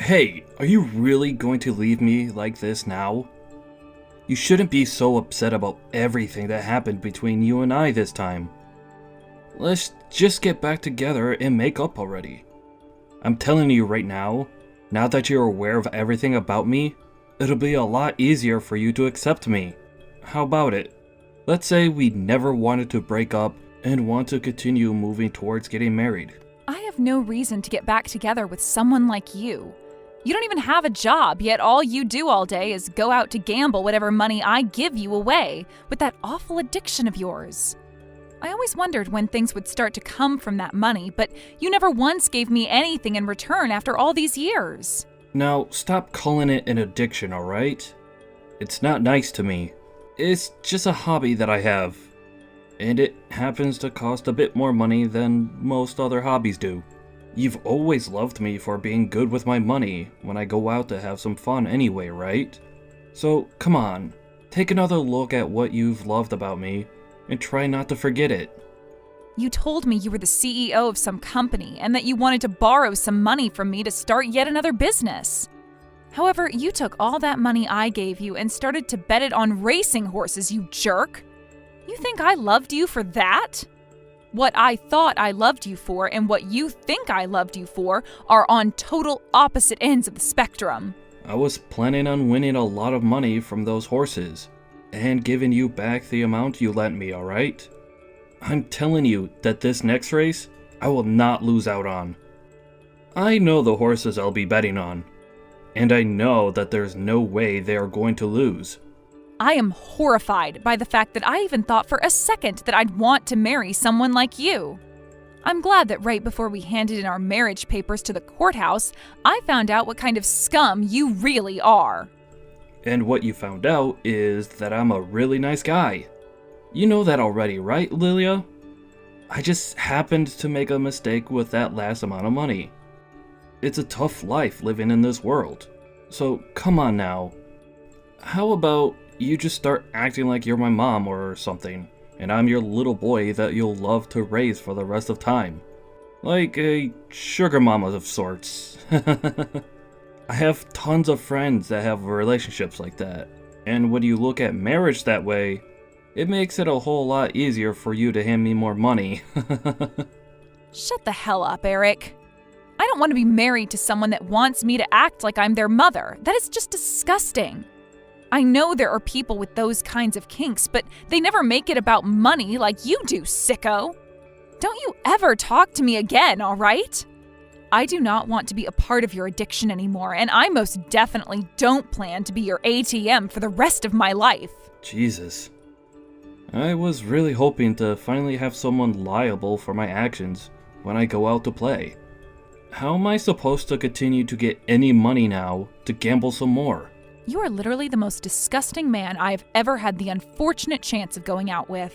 Hey, are you really going to leave me like this now? You shouldn't be so upset about everything that happened between you and I this time. Let's just get back together and make up already. I'm telling you right now that you're aware of everything about me, it'll be a lot easier for you to accept me. How about it? Let's say we never wanted to break up and want to continue moving towards getting married. I have no reason to get back together with someone like you. You don't even have a job, yet all you do all day is go out to gamble whatever money I give you away with that awful addiction of yours. I always wondered when things would start to come from that money, but you never once gave me anything in return after all these years. Now, stop calling it an addiction, alright? It's not nice to me. It's just a hobby that I have. And it happens to cost a bit more money than most other hobbies do. You've always loved me for being good with my money when I go out to have some fun anyway, right? So, come on, take another look at what you've loved about me and try not to forget it. You told me you were the CEO of some company and that you wanted to borrow some money from me to start yet another business. However, you took all that money I gave you and started to bet it on racing horses, you jerk. You think I loved you for that? What I thought I loved you for and what you think I loved you for are on total opposite ends of the spectrum. I was planning on winning a lot of money from those horses and giving you back the amount you lent me, alright? I'm telling you that this next race, I will not lose out on. I know the horses I'll be betting on, and I know that there's no way they are going to lose. I am horrified by the fact that I even thought for a second that I'd want to marry someone like you. I'm glad that right before we handed in our marriage papers to the courthouse, I found out what kind of scum you really are. And what you found out is that I'm a really nice guy. You know that already, right, Lilia? I just happened to make a mistake with that last amount of money. It's a tough life living in this world. So come on now. How about you just start acting like you're my mom or something, and I'm your little boy that you'll love to raise for the rest of time. Like a sugar mama of sorts. I have tons of friends that have relationships like that, and when you look at marriage that way, it makes it a whole lot easier for you to hand me more money. Shut the hell up, Eric. I don't want to be married to someone that wants me to act like I'm their mother. That is just disgusting. I know there are people with those kinds of kinks, but they never make it about money like you do, sicko. Don't you ever talk to me again, all right? I do not want to be a part of your addiction anymore, and I most definitely don't plan to be your ATM for the rest of my life. Jesus. I was really hoping to finally have someone liable for my actions when I go out to play. How am I supposed to continue to get any money now to gamble some more? You are literally the most disgusting man I have ever had the unfortunate chance of going out with.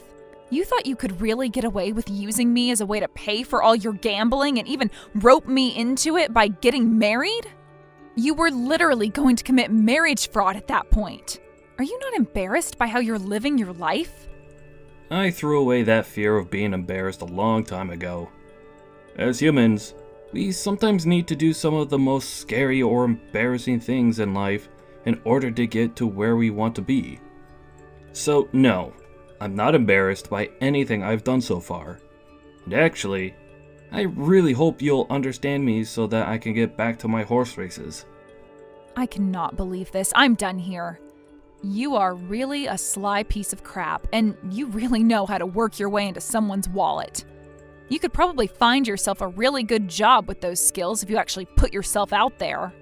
You thought you could really get away with using me as a way to pay for all your gambling and even rope me into it by getting married? You were literally going to commit marriage fraud at that point. Are you not embarrassed by how you're living your life? I threw away that fear of being embarrassed a long time ago. As humans, we sometimes need to do some of the most scary or embarrassing things in life in order to get to where we want to be. So no, I'm not embarrassed by anything I've done so far. And actually, I really hope you'll understand me so that I can get back to my horse races. I cannot believe this. I'm done here. You are really a sly piece of crap, and you really know how to work your way into someone's wallet. You could probably find yourself a really good job with those skills if you actually put yourself out there.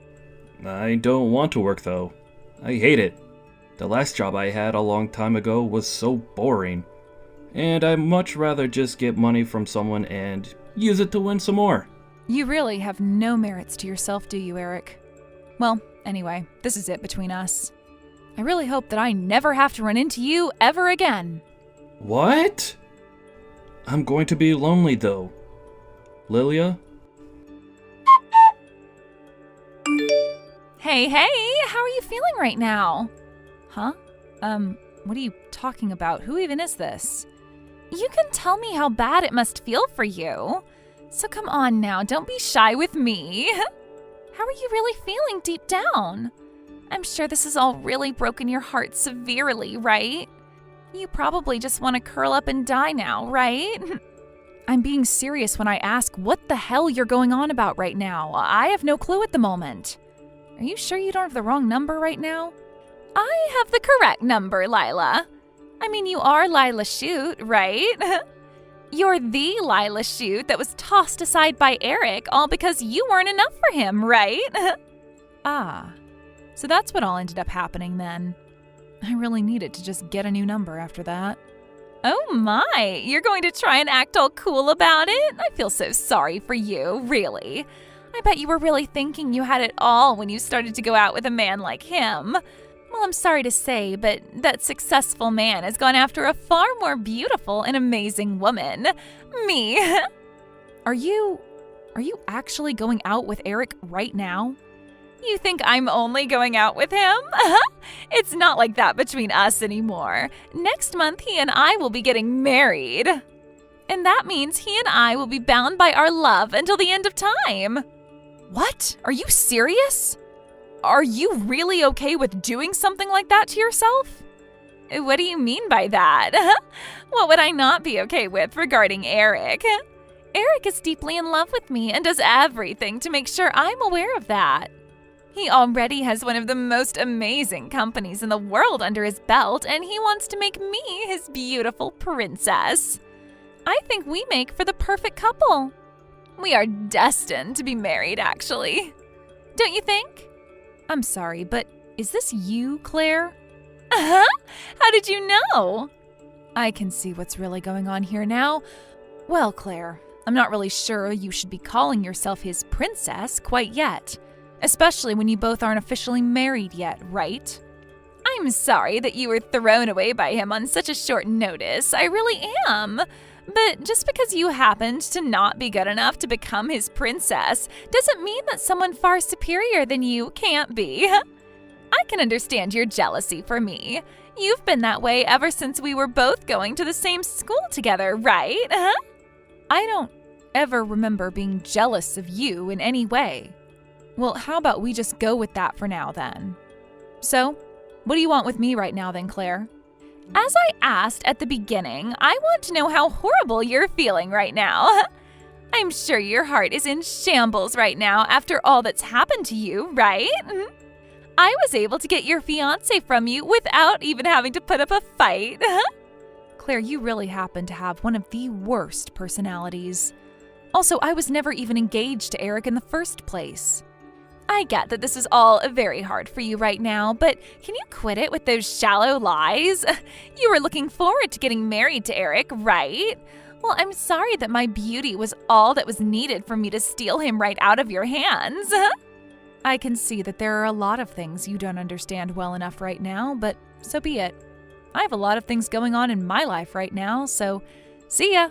I don't want to work though. I hate it. The last job I had a long time ago was so boring. And I'd much rather just get money from someone and use it to win some more. You really have no merits to yourself, do you, Eric? Well, anyway, this is it between us. I really hope that I never have to run into you ever again. What? I'm going to be lonely though. Lilia? Hey, how are you feeling right now? Huh? What are you talking about? Who even is this? You can tell me how bad it must feel for you. So come on now, don't be shy with me. How are you really feeling deep down? I'm sure this has all really broken your heart severely, right? You probably just want to curl up and die now, right? I'm being serious when I ask what the hell you're going on about right now. I have no clue at the moment. Are you sure you don't have the wrong number right now? I have the correct number, Lila. I mean, you are Lila Shute, right? You're the Lila Shute that was tossed aside by Eric all because you weren't enough for him, right? Ah, so that's what all ended up happening then. I really needed to just get a new number after that. Oh my, you're going to try and act all cool about it? I feel so sorry for you, really. I bet you were really thinking you had it all when you started to go out with a man like him. Well, I'm sorry to say, but that successful man has gone after a far more beautiful and amazing woman. Me. Are you actually going out with Eric right now? You think I'm only going out with him? It's not like that between us anymore. Next month, he and I will be getting married. And that means he and I will be bound by our love until the end of time. What? Are you serious? Are you really okay with doing something like that to yourself? What do you mean by that? What would I not be okay with regarding Eric? Eric is deeply in love with me and does everything to make sure I'm aware of that. He already has one of the most amazing companies in the world under his belt, and he wants to make me his beautiful princess. I think we make for the perfect couple. We are destined to be married, actually. Don't you think? I'm sorry, but is this you, Claire? Huh? How did you know? I can see what's really going on here now. Well, Claire, I'm not really sure you should be calling yourself his princess quite yet. Especially when you both aren't officially married yet, right? I'm sorry that you were thrown away by him on such a short notice. I really am. But just because you happened to not be good enough to become his princess doesn't mean that someone far superior than you can't be. I can understand your jealousy for me. You've been that way ever since we were both going to the same school together, right? I don't ever remember being jealous of you in any way. Well, how about we just go with that for now then? So, what do you want with me right now then, Claire? As I asked at the beginning, I want to know how horrible you're feeling right now. I'm sure your heart is in shambles right now after all that's happened to you, right? I was able to get your fiancé from you without even having to put up a fight. Claire, you really happen to have one of the worst personalities. Also, I was never even engaged to Eric in the first place. I get that this is all very hard for you right now, but can you quit it with those shallow lies? You were looking forward to getting married to Eric, right? Well, I'm sorry that my beauty was all that was needed for me to steal him right out of your hands. I can see that there are a lot of things you don't understand well enough right now, but so be it. I have a lot of things going on in my life right now, so see ya.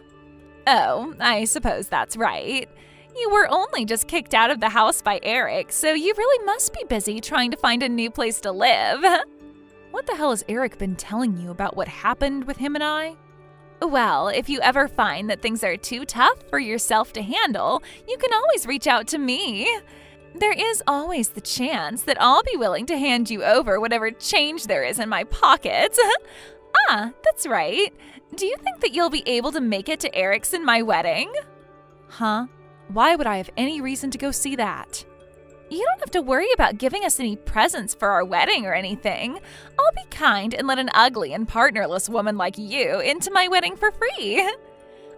Oh, I suppose that's right. You were only just kicked out of the house by Eric, so you really must be busy trying to find a new place to live. What the hell has Eric been telling you about what happened with him and I? Well, if you ever find that things are too tough for yourself to handle, you can always reach out to me. There is always the chance that I'll be willing to hand you over whatever change there is in my pockets. Ah, that's right. Do you think that you'll be able to make it to Eric's in my wedding? Huh? Why would I have any reason to go see that? You don't have to worry about giving us any presents for our wedding or anything. I'll be kind and let an ugly and partnerless woman like you into my wedding for free.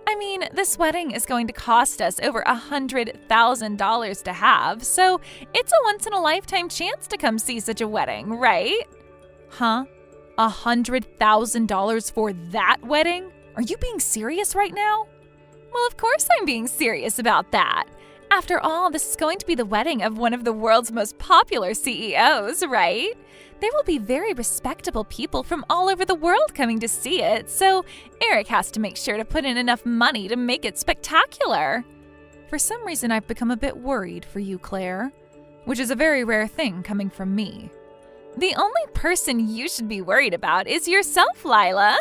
I mean, this wedding is going to cost us over $100,000 to have, so it's a once-in-a-lifetime chance to come see such a wedding, right? Huh? $100,000 for that wedding? Are you being serious right now? Well, of course I'm being serious about that. After all, this is going to be the wedding of one of the world's most popular CEOs, right? There will be very respectable people from all over the world coming to see it, so Eric has to make sure to put in enough money to make it spectacular. For some reason, I've become a bit worried for you, Claire, which is a very rare thing coming from me. The only person you should be worried about is yourself, Lila.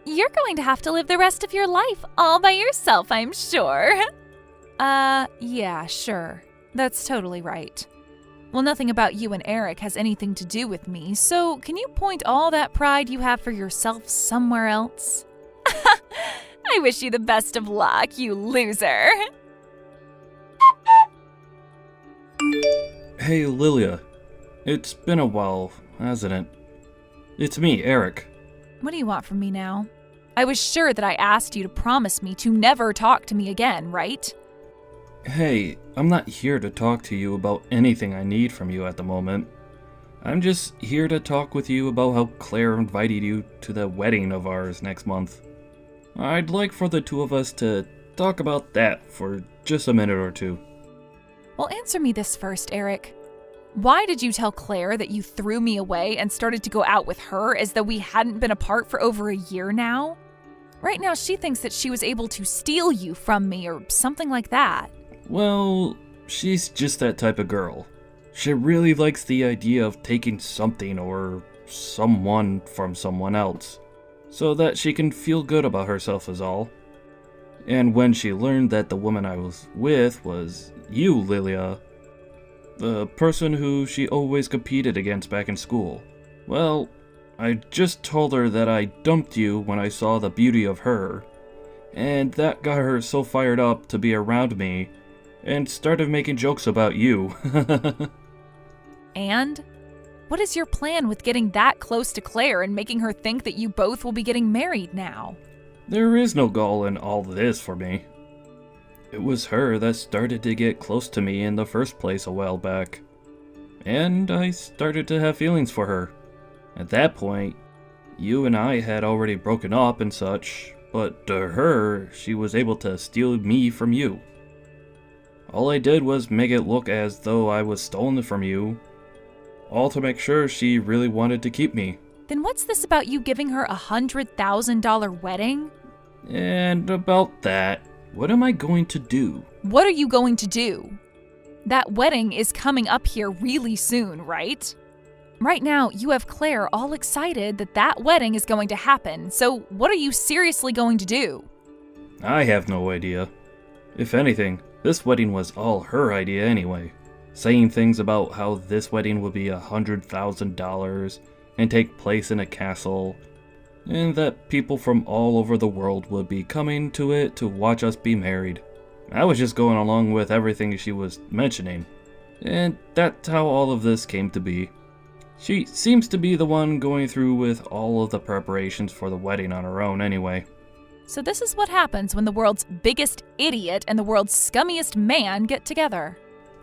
You're going to have to live the rest of your life all by yourself, I'm sure. Yeah, sure. That's totally right. Well, nothing about you and Eric has anything to do with me, so can you point all that pride you have for yourself somewhere else? I wish you the best of luck, you loser. Hey, Lilia. It's been a while, hasn't it? It's me, Eric. What do you want from me now? I was sure that I asked you to promise me to never talk to me again, right? Hey, I'm not here to talk to you about anything I need from you at the moment. I'm just here to talk with you about how Claire invited you to the wedding of ours next month. I'd like for the two of us to talk about that for just a minute or two. Well, answer me this first, Eric. Why did you tell Claire that you threw me away and started to go out with her as though we hadn't been apart for over a year now? Right now, she thinks that she was able to steal you from me or something like that. Well, she's just that type of girl. She really likes the idea of taking something or someone from someone else, so that she can feel good about herself is all. And when she learned that the woman I was with was you, Lilia, the person who she always competed against back in school, well, I just told her that I dumped you when I saw the beauty of her, and that got her so fired up to be around me, and started making jokes about you. And? What is your plan with getting that close to Claire and making her think that you both will be getting married now? There is no goal in all this for me. It was her that started to get close to me in the first place a while back, and I started to have feelings for her. At that point, you and I had already broken up and such, but to her, she was able to steal me from you. All I did was make it look as though I was stolen from you, all to make sure she really wanted to keep me. Then what's this about you giving her a $100,000 wedding? And about that, what am I going to do? What are you going to do? That wedding is coming up here really soon, right? Right now, you have Claire all excited that that wedding is going to happen, so what are you seriously going to do? I have no idea. If anything, this wedding was all her idea anyway. Saying things about how this wedding would be $100,000 and take place in a castle, and that people from all over the world would be coming to it to watch us be married. I was just going along with everything she was mentioning, and that's how all of this came to be. She seems to be the one going through with all of the preparations for the wedding on her own anyway. So this is what happens when the world's biggest idiot and the world's scummiest man get together.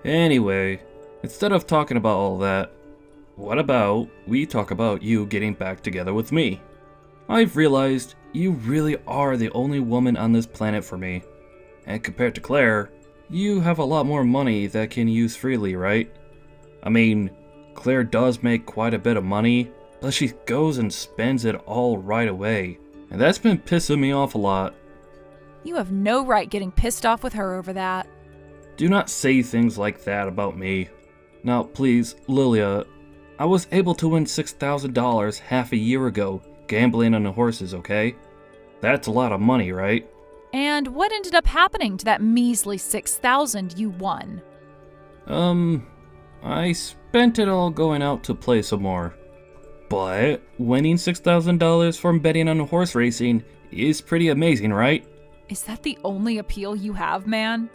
Anyway, instead of talking about all that, what about we talk about you getting back together with me? I've realized you really are the only woman on this planet for me. And compared to Claire, you have a lot more money that can use freely, right? I mean, Claire does make quite a bit of money, but she goes and spends it all right away. And that's been pissing me off a lot. You have no right getting pissed off with her over that. Do not say things like that about me. Now, please, Lilia, I was able to win $6,000 half a year ago gambling on the horses, okay? That's a lot of money, right? And what ended up happening to that measly $6,000 you won? I spent it all going out to play some more. But winning $6,000 from betting on horse racing is pretty amazing, right? Is that the only appeal you have, man?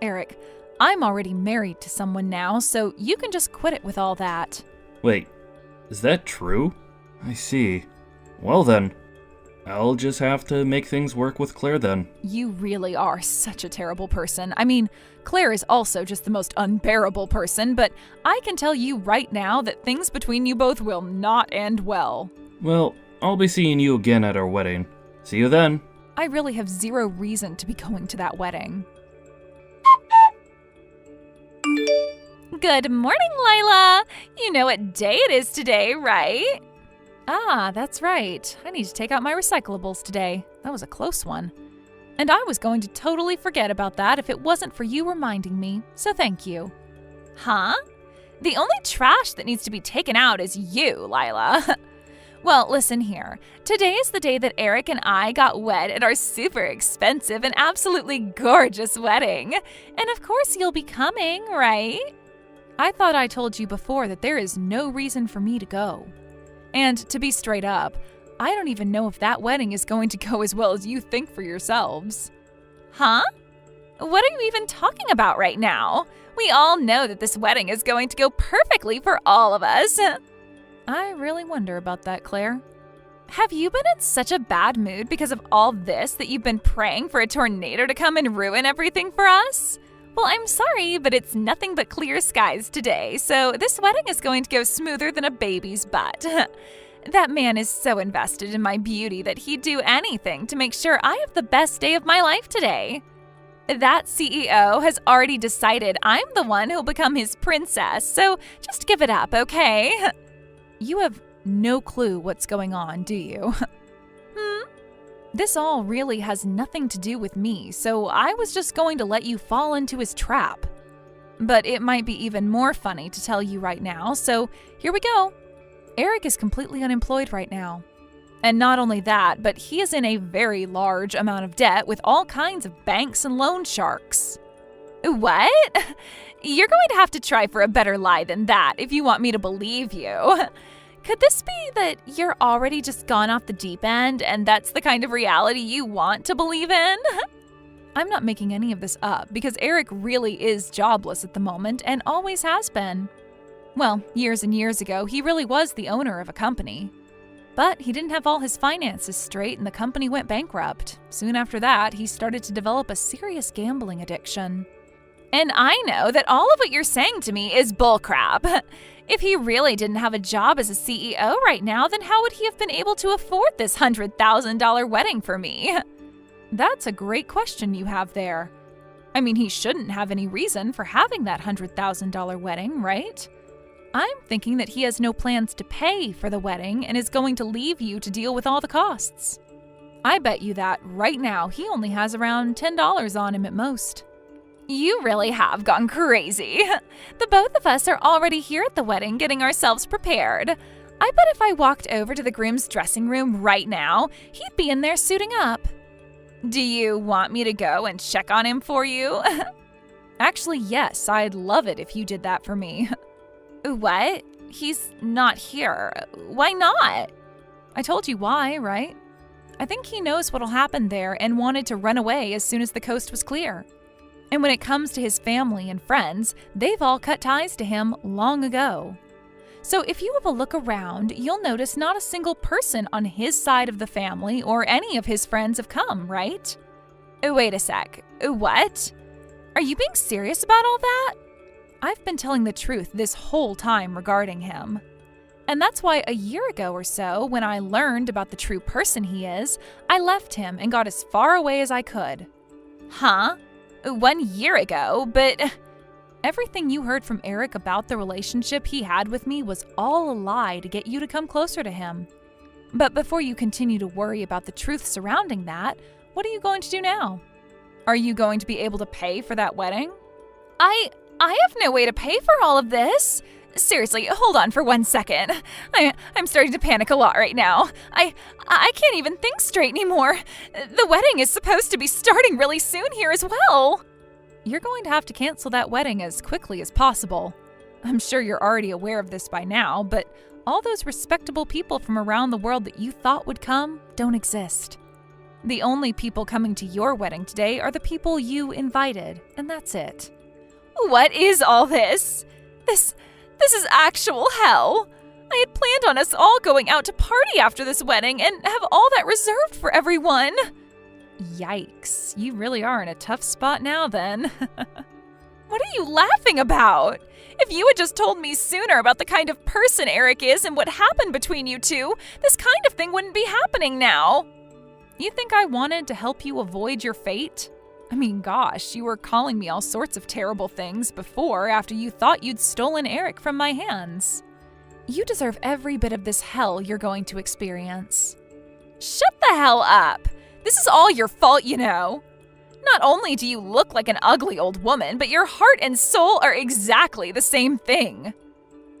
Eric, I'm already married to someone now, so you can just quit it with all that. Wait, is that true? I see. Well then, I'll just have to make things work with Claire then. You really are such a terrible person. I mean, Claire is also just the most unbearable person, but I can tell you right now that things between you both will not end well. Well, I'll be seeing you again at our wedding. See you then. I really have zero reason to be going to that wedding. Good morning, Lila. You know what day it is today, right? Ah, that's right. I need to take out my recyclables today. That was a close one. And I was going to totally forget about that if it wasn't for you reminding me, so thank you. Huh? The only trash that needs to be taken out is you, Lila. Well, listen here. Today is the day that Eric and I got wed at our super expensive and absolutely gorgeous wedding. And of course you'll be coming, right? I thought I told you before that there is no reason for me to go. And to be straight up, I don't even know if that wedding is going to go as well as you think for yourselves. Huh? What are you even talking about right now? We all know that this wedding is going to go perfectly for all of us. I really wonder about that, Claire. Have you been in such a bad mood because of all this that you've been praying for a tornado to come and ruin everything for us? Well, I'm sorry, but it's nothing but clear skies today, so this wedding is going to go smoother than a baby's butt. That man is so invested in my beauty that he'd do anything to make sure I have the best day of my life today. That CEO has already decided I'm the one who'll become his princess, so just give it up, okay? You have no clue what's going on, do you? This all really has nothing to do with me, so I was just going to let you fall into his trap. But it might be even more funny to tell you right now, so here we go. Eric is completely unemployed right now. And not only that, but he is in a very large amount of debt with all kinds of banks and loan sharks. What? You're going to have to try for a better lie than that if you want me to believe you. Could this be that you're already just gone off the deep end and that's the kind of reality you want to believe in? I'm not making any of this up because Eric really is jobless at the moment and always has been. Well, years and years ago, he really was the owner of a company. But he didn't have all his finances straight and the company went bankrupt. Soon after that, he started to develop a serious gambling addiction. And I know that all of what you're saying to me is bullcrap. If he really didn't have a job as a CEO right now, then how would he have been able to afford this $100,000 wedding for me? That's a great question you have there. I mean, he shouldn't have any reason for having that $100,000 wedding, right? I'm thinking that he has no plans to pay for the wedding and is going to leave you to deal with all the costs. I bet you that right now he only has around $10 on him at most. You really have gone crazy. The both of us are already here at the wedding getting ourselves prepared. I bet if I walked over to the groom's dressing room right now, he'd be in there suiting up. Do you want me to go and check on him for you? Actually, yes, I'd love it if you did that for me. What? He's not here. Why not? I told you why, right? I think he knows what'll happen there and wanted to run away as soon as the coast was clear. And when it comes to his family and friends, they've all cut ties to him long ago. So if you have a look around, you'll notice not a single person on his side of the family or any of his friends have come, right? Wait a sec. What? Are you being serious about all that? I've been telling the truth this whole time regarding him. And that's why a year ago or so, when I learned about the true person he is, I left him and got as far away as I could. Huh? 1 year ago, but everything you heard from Eric about the relationship he had with me was all a lie to get you to come closer to him. But before you continue to worry about the truth surrounding that, what are you going to do now? Are you going to be able to pay for that wedding? I have no way to pay for all of this. Seriously, hold on for 1 second. I'm starting to panic a lot right now. I can't even think straight anymore. The wedding is supposed to be starting really soon here as well. You're going to have to cancel that wedding as quickly as possible. I'm sure you're already aware of this by now, but all those respectable people from around the world that you thought would come don't exist. The only people coming to your wedding today are the people you invited, and that's it. What is all this? This is actual hell. I had planned on us all going out to party after this wedding and have all that reserved for everyone. Yikes, you really are in a tough spot now then. What are you laughing about? If you had just told me sooner about the kind of person Eric is and what happened between you two, this kind of thing wouldn't be happening now. You think I wanted to help you avoid your fate? I mean, gosh, you were calling me all sorts of terrible things before after you thought you'd stolen Eric from my hands. You deserve every bit of this hell you're going to experience. Shut the hell up! This is all your fault, you know. Not only do you look like an ugly old woman, but your heart and soul are exactly the same thing.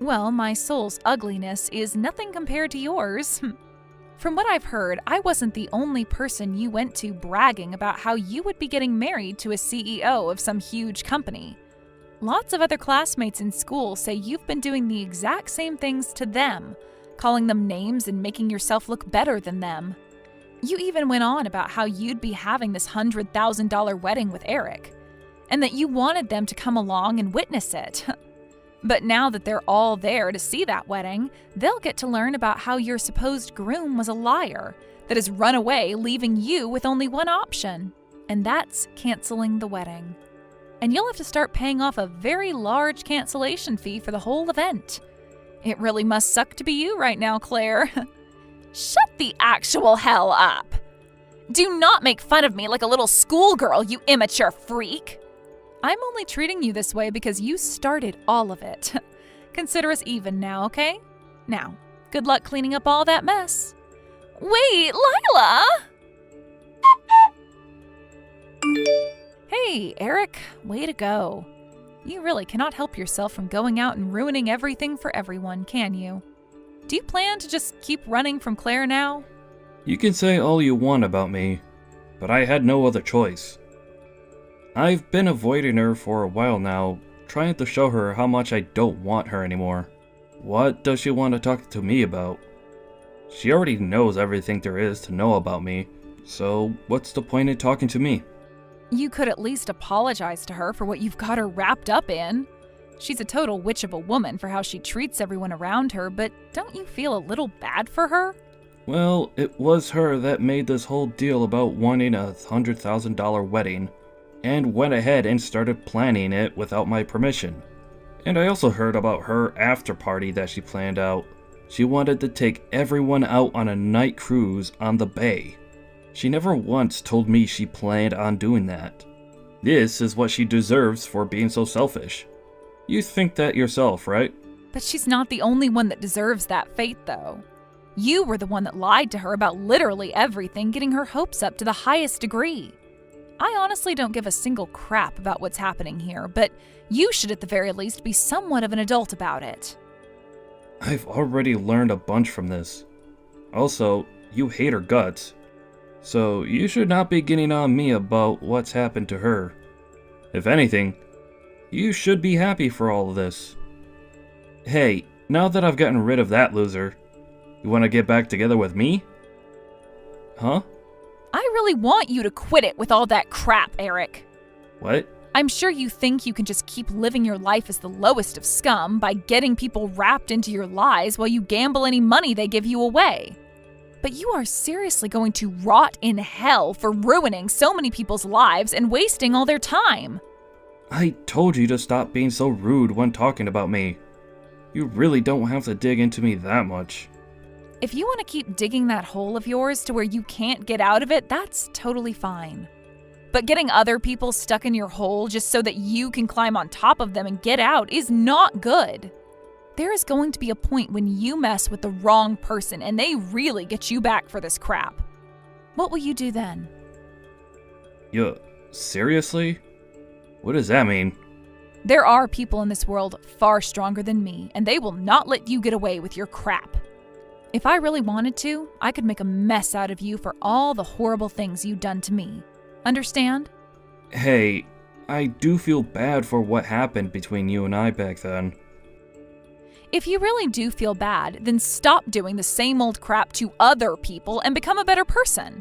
Well, my soul's ugliness is nothing compared to yours. From what I've heard, I wasn't the only person you went to bragging about how you would be getting married to a CEO of some huge company. Lots of other classmates in school say you've been doing the exact same things to them, calling them names and making yourself look better than them. You even went on about how you'd be having this $100,000 wedding with Eric, and that you wanted them to come along and witness it. But now that they're all there to see that wedding, they'll get to learn about how your supposed groom was a liar that has run away, leaving you with only one option, and that's canceling the wedding. And you'll have to start paying off a very large cancellation fee for the whole event. It really must suck to be you right now, Claire. Shut the actual hell up! Do not make fun of me like a little schoolgirl, you immature freak! I'm only treating you this way because you started all of it. Consider us even now, okay? Now, good luck cleaning up all that mess. Wait, Lila! Hey, Eric, way to go. You really cannot help yourself from going out and ruining everything for everyone, can you? Do you plan to just keep running from Claire now? You can say all you want about me, but I had no other choice. I've been avoiding her for a while now, trying to show her how much I don't want her anymore. What does she want to talk to me about? She already knows everything there is to know about me, so what's the point in talking to me? You could at least apologize to her for what you've got her wrapped up in. She's a total witch of a woman for how she treats everyone around her, but don't you feel a little bad for her? Well, it was her that made this whole deal about wanting a $100,000 wedding, and went ahead and started planning it without my permission. And I also heard about her after party that she planned out. She wanted to take everyone out on a night cruise on the bay. She never once told me she planned on doing that. This is what she deserves for being so selfish. You think that yourself, right? But she's not the only one that deserves that fate, though. You were the one that lied to her about literally everything, getting her hopes up to the highest degree. I honestly don't give a single crap about what's happening here, but you should at the very least be somewhat of an adult about it. I've already learned a bunch from this. Also, you hate her guts. So you should not be getting on me about what's happened to her. If anything, you should be happy for all of this. Hey, now that I've gotten rid of that loser, you want to get back together with me? Huh? I really want you to quit it with all that crap, Eric. What? I'm sure you think you can just keep living your life as the lowest of scum by getting people wrapped into your lies while you gamble any money they give you away. But you are seriously going to rot in hell for ruining so many people's lives and wasting all their time. I told you to stop being so rude when talking about me. You really don't have to dig into me that much. If you want to keep digging that hole of yours to where you can't get out of it, that's totally fine. But getting other people stuck in your hole just so that you can climb on top of them and get out is not good. There is going to be a point when you mess with the wrong person and they really get you back for this crap. What will you do then? Seriously? What does that mean? There are people in this world far stronger than me, and they will not let you get away with your crap. If I really wanted to, I could make a mess out of you for all the horrible things you've done to me. Understand? Hey, I do feel bad for what happened between you and I back then. If you really do feel bad, then stop doing the same old crap to other people and become a better person.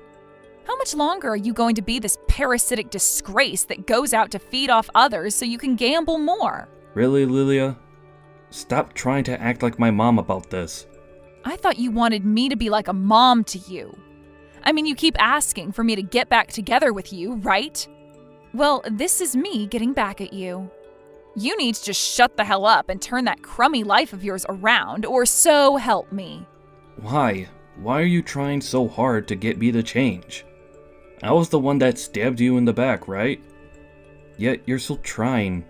How much longer are you going to be this parasitic disgrace that goes out to feed off others so you can gamble more? Really, Lilia? Stop trying to act like my mom about this. I thought you wanted me to be like a mom to you. I mean, you keep asking for me to get back together with you, right? Well, this is me getting back at you. You need to just shut the hell up and turn that crummy life of yours around, or so help me. Why? Why are you trying so hard to get me to change? I was the one that stabbed you in the back, right? Yet you're still trying.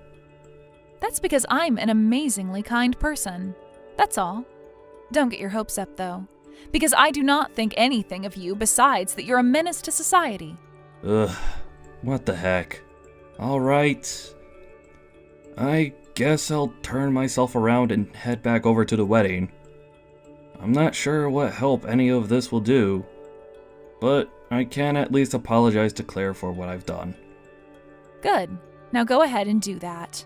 That's because I'm an amazingly kind person. That's all. Don't get your hopes up, though, because I do not think anything of you besides that you're a menace to society. Ugh, what the heck. Alright. I guess I'll turn myself around and head back over to the wedding. I'm not sure what help any of this will do, but I can at least apologize to Claire for what I've done. Good. Now go ahead and do that.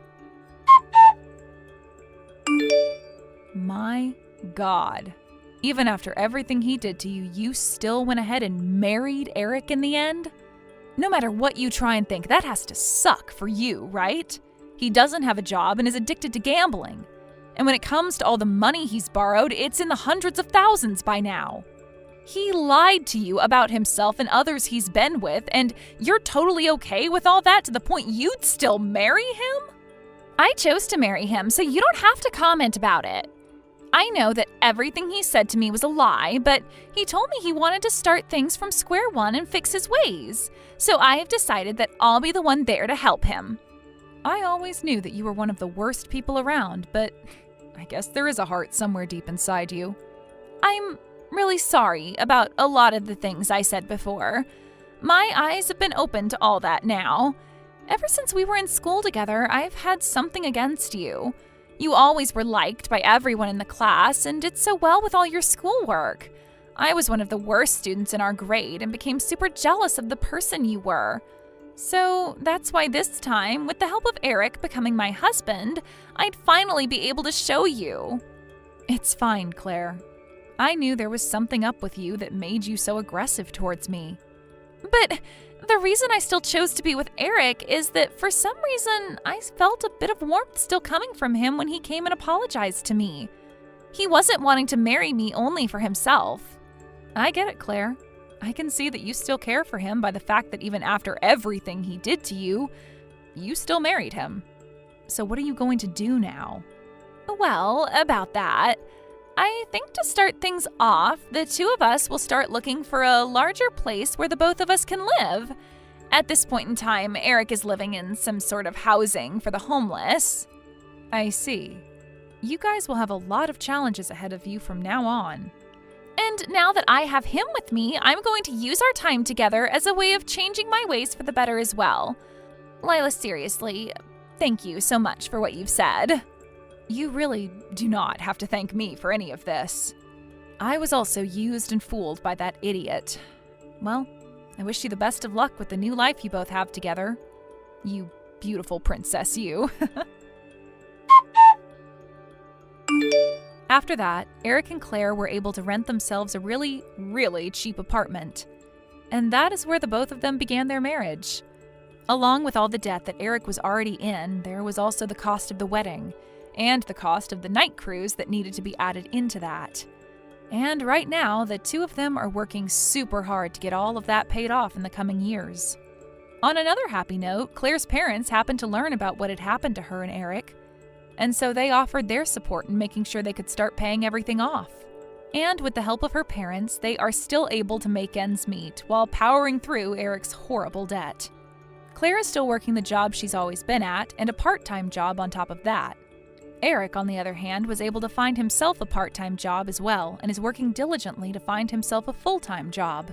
My God. Even after everything he did to you, you still went ahead and married Eric in the end? No matter what you try and think, that has to suck for you, right? He doesn't have a job and is addicted to gambling. And when it comes to all the money he's borrowed, it's in the hundreds of thousands by now. He lied to you about himself and others he's been with, and you're totally okay with all that to the point you'd still marry him? I chose to marry him, so you don't have to comment about it. I know that everything he said to me was a lie, but he told me he wanted to start things from square one and fix his ways. So I have decided that I'll be the one there to help him. I always knew that you were one of the worst people around, but I guess there is a heart somewhere deep inside you. I'm really sorry about a lot of the things I said before. My eyes have been open to all that now. Ever since we were in school together, I've had something against you. You always were liked by everyone in the class and did so well with all your schoolwork. I was one of the worst students in our grade and became super jealous of the person you were. So that's why this time, with the help of Eric becoming my husband, I'd finally be able to show you. It's fine, Claire. I knew there was something up with you that made you so aggressive towards me. But the reason I still chose to be with Eric is that for some reason I felt a bit of warmth still coming from him when he came and apologized to me. He wasn't wanting to marry me only for himself. I get it, Claire. I can see that you still care for him by the fact that even after everything he did to you, you still married him. So what are you going to do now? Well, about that, I think to start things off, the two of us will start looking for a larger place where the both of us can live. At this point in time, Eric is living in some sort of housing for the homeless. I see. You guys will have a lot of challenges ahead of you from now on. And now that I have him with me, I'm going to use our time together as a way of changing my ways for the better as well. Lila, seriously, thank you so much for what you've said. You really do not have to thank me for any of this. I was also used and fooled by that idiot. Well, I wish you the best of luck with the new life you both have together. You beautiful princess, you. After that, Eric and Claire were able to rent themselves a really, really cheap apartment. And that is where the both of them began their marriage. Along with all the debt that Eric was already in, there was also the cost of the wedding, and the cost of the night cruise that needed to be added into that. And right now, the two of them are working super hard to get all of that paid off in the coming years. On another happy note, Claire's parents happened to learn about what had happened to her and Eric, and so they offered their support in making sure they could start paying everything off. And with the help of her parents, they are still able to make ends meet while powering through Eric's horrible debt. Claire is still working the job she's always been at, and a part-time job on top of that. Eric, on the other hand, was able to find himself a part-time job as well, and is working diligently to find himself a full-time job.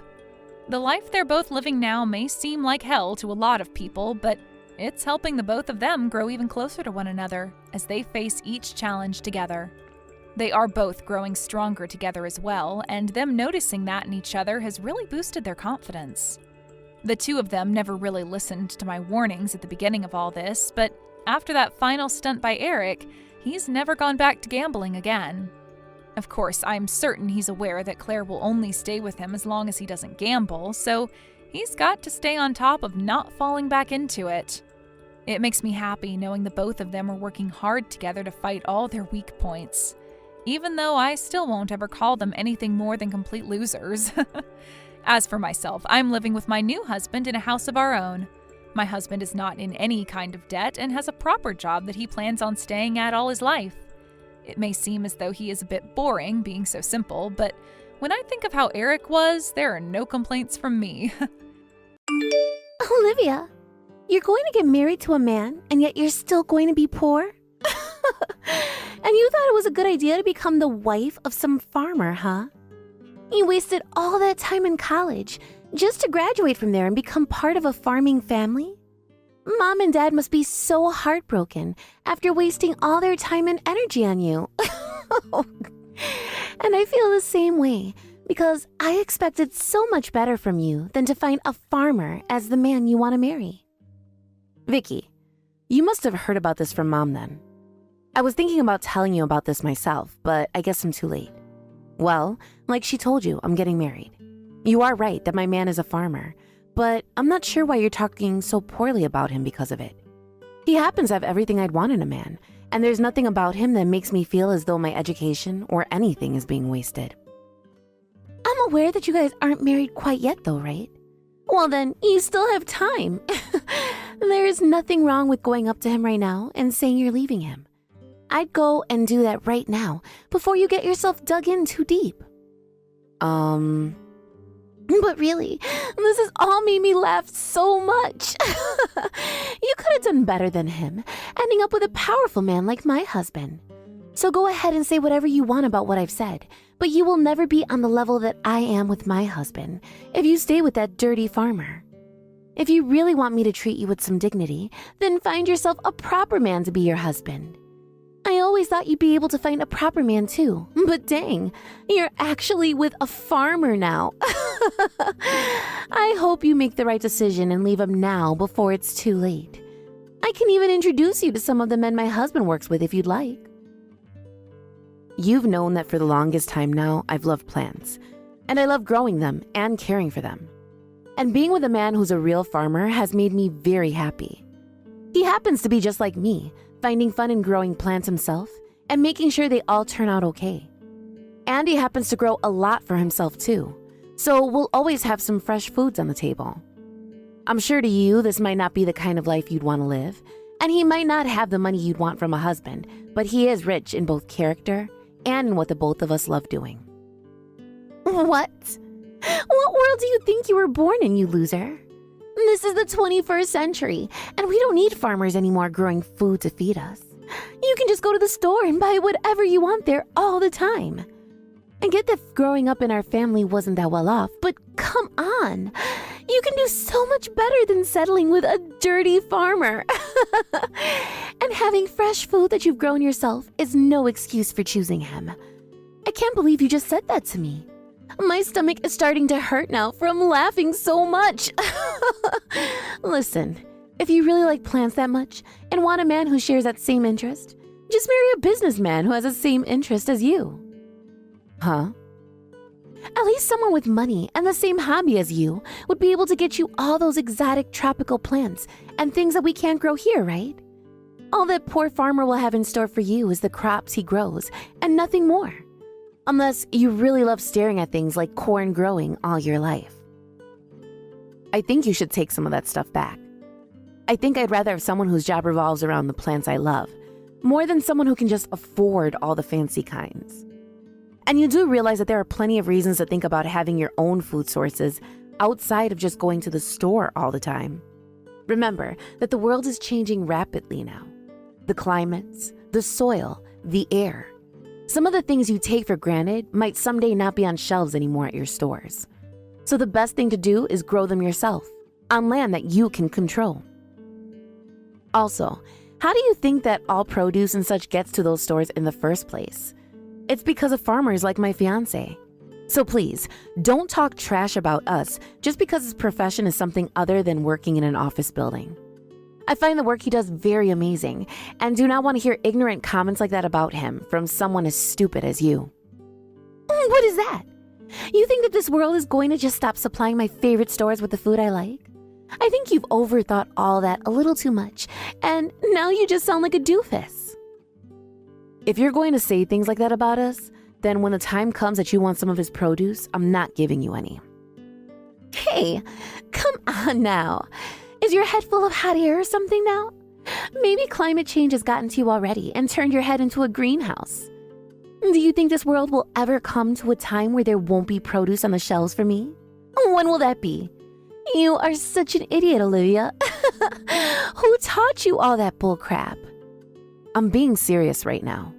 The life they're both living now may seem like hell to a lot of people, but it's helping the both of them grow even closer to one another as they face each challenge together. They are both growing stronger together as well, and them noticing that in each other has really boosted their confidence. The two of them never really listened to my warnings at the beginning of all this, but after that final stunt by Eric, he's never gone back to gambling again. Of course, I'm certain he's aware that Claire will only stay with him as long as he doesn't gamble, so he's got to stay on top of not falling back into it. It makes me happy knowing the both of them are working hard together to fight all their weak points, even though I still won't ever call them anything more than complete losers. As for myself, I'm living with my new husband in a house of our own. My husband is not in any kind of debt and has a proper job that he plans on staying at all his life. It may seem as though he is a bit boring, being so simple, but when I think of how Eric was, there are no complaints from me. Olivia, you're going to get married to a man, and yet you're still going to be poor? And you thought it was a good idea to become the wife of some farmer, huh? You wasted all that time in college just to graduate from there and become part of a farming family? Mom and Dad must be so heartbroken after wasting all their time and energy on you. And I feel the same way because I expected so much better from you than to find a farmer as the man you want to marry. Vicky, you must have heard about this from Mom then. I was thinking about telling you about this myself, but I guess I'm too late. Well, like she told you, I'm getting married. You are right that my man is a farmer, but I'm not sure why you're talking so poorly about him because of it. He happens to have everything I'd want in a man, and there's nothing about him that makes me feel as though my education or anything is being wasted. I'm aware that you guys aren't married quite yet though, right? Well then, you still have time. There is nothing wrong with going up to him right now and saying you're leaving him. I'd go and do that right now before you get yourself dug in too deep. But really, this has all made me laugh so much. You could have done better than him, ending up with a powerful man like my husband. So go ahead and say whatever you want about what I've said, but you will never be on the level that I am with my husband if you stay with that dirty farmer. If you really want me to treat you with some dignity, then find yourself a proper man to be your husband. I always thought you'd be able to find a proper man too, but dang, you're actually with a farmer now. I hope you make the right decision and leave him now before it's too late. I can even introduce you to some of the men my husband works with if you'd like. You've known that for the longest time now, I've loved plants, and I love growing them and caring for them. And being with a man who's a real farmer has made me very happy. He happens to be just like me, finding fun in growing plants himself and making sure they all turn out okay. And he happens to grow a lot for himself too, so we'll always have some fresh foods on the table. I'm sure to you this might not be the kind of life you'd want to live, and he might not have the money you'd want from a husband, but he is rich in both character and in what the both of us love doing. What? What world do you think you were born in, you loser? This is the 21st century, and we don't need farmers anymore growing food to feed us. You can just go to the store and buy whatever you want there all the time. I get that growing up in our family wasn't that well off, but come on. You can do so much better than settling with a dirty farmer. And having fresh food that you've grown yourself is no excuse for choosing him. I can't believe you just said that to me. My stomach is starting to hurt now from laughing so much. Listen, if you really like plants that much and want a man who shares that same interest, just marry a businessman who has the same interest as you. Huh? At least someone with money and the same hobby as you would be able to get you all those exotic tropical plants and things that we can't grow here, right? All that poor farmer will have in store for you is the crops he grows and nothing more. Unless you really love staring at things like corn growing all your life. I think you should take some of that stuff back. I think I'd rather have someone whose job revolves around the plants I love, more than someone who can just afford all the fancy kinds. And you do realize that there are plenty of reasons to think about having your own food sources outside of just going to the store all the time. Remember that the world is changing rapidly now. The climates, the soil, the air. Some of the things you take for granted might someday not be on shelves anymore at your stores. So the best thing to do is grow them yourself, on land that you can control. Also, how do you think that all produce and such gets to those stores in the first place? It's because of farmers like my fiancé. So please, don't talk trash about us just because his profession is something other than working in an office building. I find the work he does very amazing, and do not want to hear ignorant comments like that about him from someone as stupid as you. What is that? You think that this world is going to just stop supplying my favorite stores with the food I like? I think you've overthought all that a little too much, and now you just sound like a doofus. If you're going to say things like that about us, then when the time comes that you want some of his produce, I'm not giving you any. Hey, come on now. Is your head full of hot air or something now? Maybe climate change has gotten to you already and turned your head into a greenhouse. Do you think this world will ever come to a time where there won't be produce on the shelves for me? When will that be? You are such an idiot, Olivia. Who taught you all that bull crap? I'm being serious right now.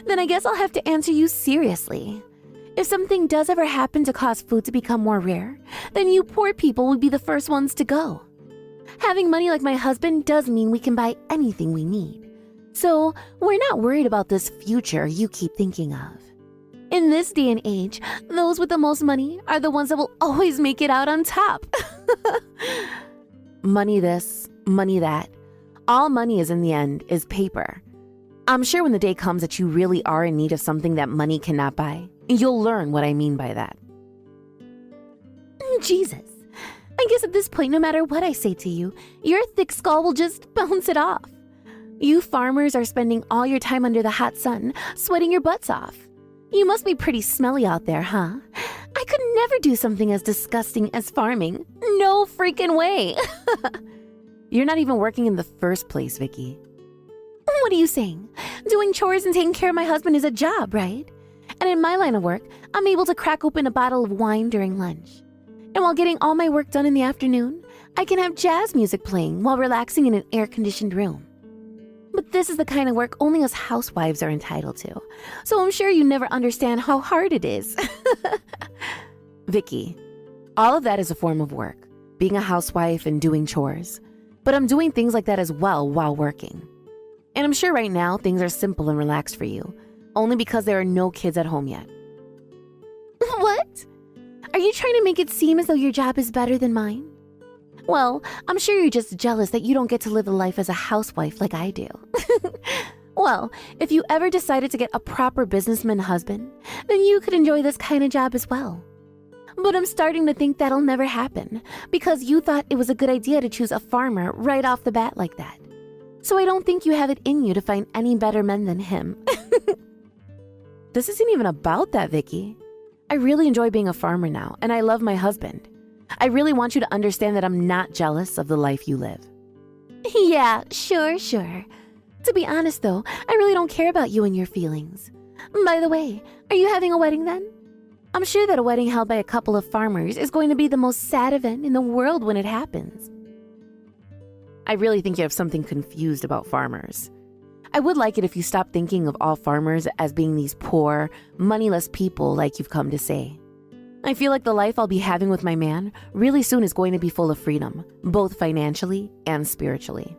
Then I guess I'll have to answer you seriously. If something does ever happen to cause food to become more rare, then you poor people would be the first ones to go. having money like my husband does mean we can buy anything we need. So we're not worried about this future you keep thinking of. In this day and age, those with the most money are the ones that will always make it out on top. Money this, money that. All money is in the end is paper. I'm sure when the day comes that you really are in need of something that money cannot buy, you'll learn what I mean by that. Jesus. I guess at this point, no matter what I say to you, your thick skull will just bounce it off. You farmers are spending all your time under the hot sun, sweating your butts off. You must be pretty smelly out there, huh? I could never do something as disgusting as farming. No freaking way. You're not even working in the first place, Vicky. What are you saying? Doing chores and taking care of my husband is a job, right? And in my line of work, I'm able to crack open a bottle of wine during lunch. And while getting all my work done in the afternoon, I can have jazz music playing while relaxing in an air-conditioned room. But this is the kind of work only us housewives are entitled to, so I'm sure you never understand how hard it is. Vicky, all of that is a form of work, being a housewife and doing chores. But I'm doing things like that as well while working. And I'm sure right now things are simple and relaxed for you, only because there are no kids at home yet. What? Are you trying to make it seem as though your job is better than mine? Well, I'm sure you're just jealous that you don't get to live a life as a housewife like I do. Well, if you ever decided to get a proper businessman husband, then you could enjoy this kind of job as well. But I'm starting to think that'll never happen because you thought it was a good idea to choose a farmer right off the bat like that. So I don't think you have it in you to find any better men than him. This isn't even about that, Vicky. I really enjoy being a farmer now, and I love my husband. I really want you to understand that I'm not jealous of the life you live. Yeah, sure. To be honest, though, I really don't care about you and your feelings. By the way, are you having a wedding then? I'm sure that a wedding held by a couple of farmers is going to be the most sad event in the world when it happens. I really think you have something confused about farmers. I would like it if you stopped thinking of all farmers as being these poor, moneyless people like you've come to say. I feel like the life I'll be having with my man really soon is going to be full of freedom, both financially and spiritually.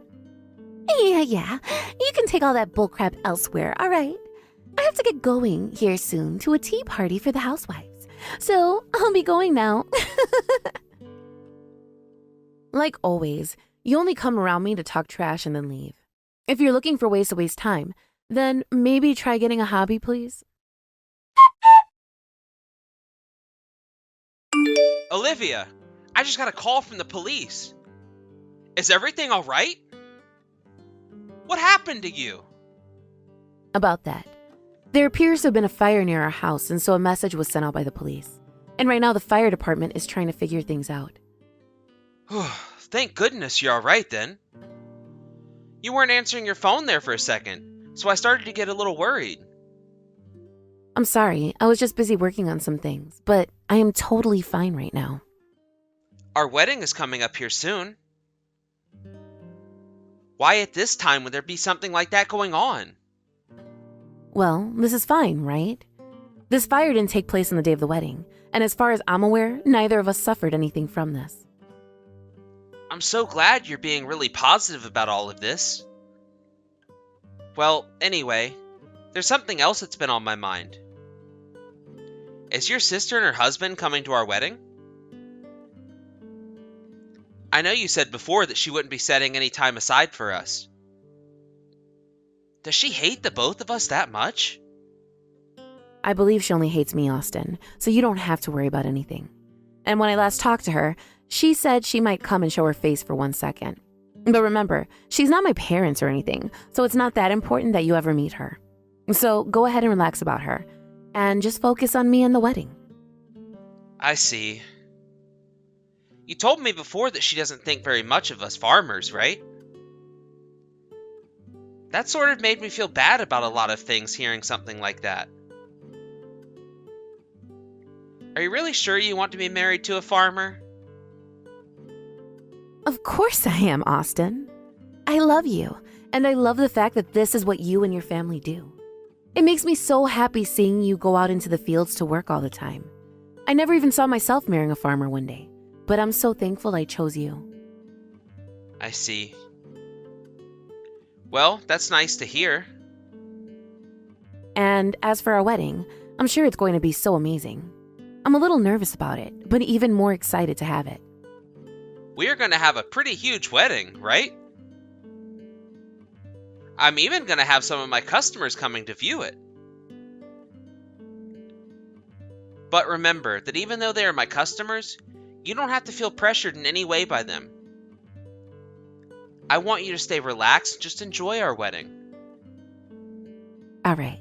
Yeah. You can take all that bullcrap elsewhere, all right? I have to get going here soon to a tea party for the housewives. So I'll be going now. Like always, you only come around me to talk trash and then leave. If you're looking for ways to waste time, then maybe try getting a hobby, please. Olivia, I just got a call from the police. Is everything all right? What happened to you? About that. There appears to have been a fire near our house, and so a message was sent out by the police. And right now the fire department is trying to figure things out. Thank goodness you're all right then. You weren't answering your phone there for a second, so I started to get a little worried. I'm sorry, I was just busy working on some things, but I am totally fine right now. Our wedding is coming up here soon. Why at this time would there be something like that going on? Well, this is fine, right? This fire didn't take place on the day of the wedding, and as far as I'm aware, neither of us suffered anything from this. I'm so glad you're being really positive about all of this. Well, anyway, there's something else that's been on my mind. Is your sister and her husband coming to our wedding? I know you said before that she wouldn't be setting any time aside for us. Does she hate the both of us that much? I believe she only hates me, Austin, so you don't have to worry about anything. And when I last talked to her, she said she might come and show her face for 1 second. But remember, she's not my parents or anything, so it's not that important that you ever meet her. So go ahead and relax about her, and just focus on me and the wedding. I see. You told me before that she doesn't think very much of us farmers, right? That sort of made me feel bad about a lot of things hearing something like that. Are you really sure you want to be married to a farmer? Of course I am, Austin. I love you, and I love the fact that this is what you and your family do. It makes me so happy seeing you go out into the fields to work all the time. I never even saw myself marrying a farmer one day, but I'm so thankful I chose you. I see. Well, that's nice to hear. And as for our wedding, I'm sure it's going to be so amazing. I'm a little nervous about it, but even more excited to have it. We are going to have a pretty huge wedding, right? I'm even going to have some of my customers coming to view it. But remember that even though they are my customers, you don't have to feel pressured in any way by them. I want you to stay relaxed and just enjoy our wedding. All right.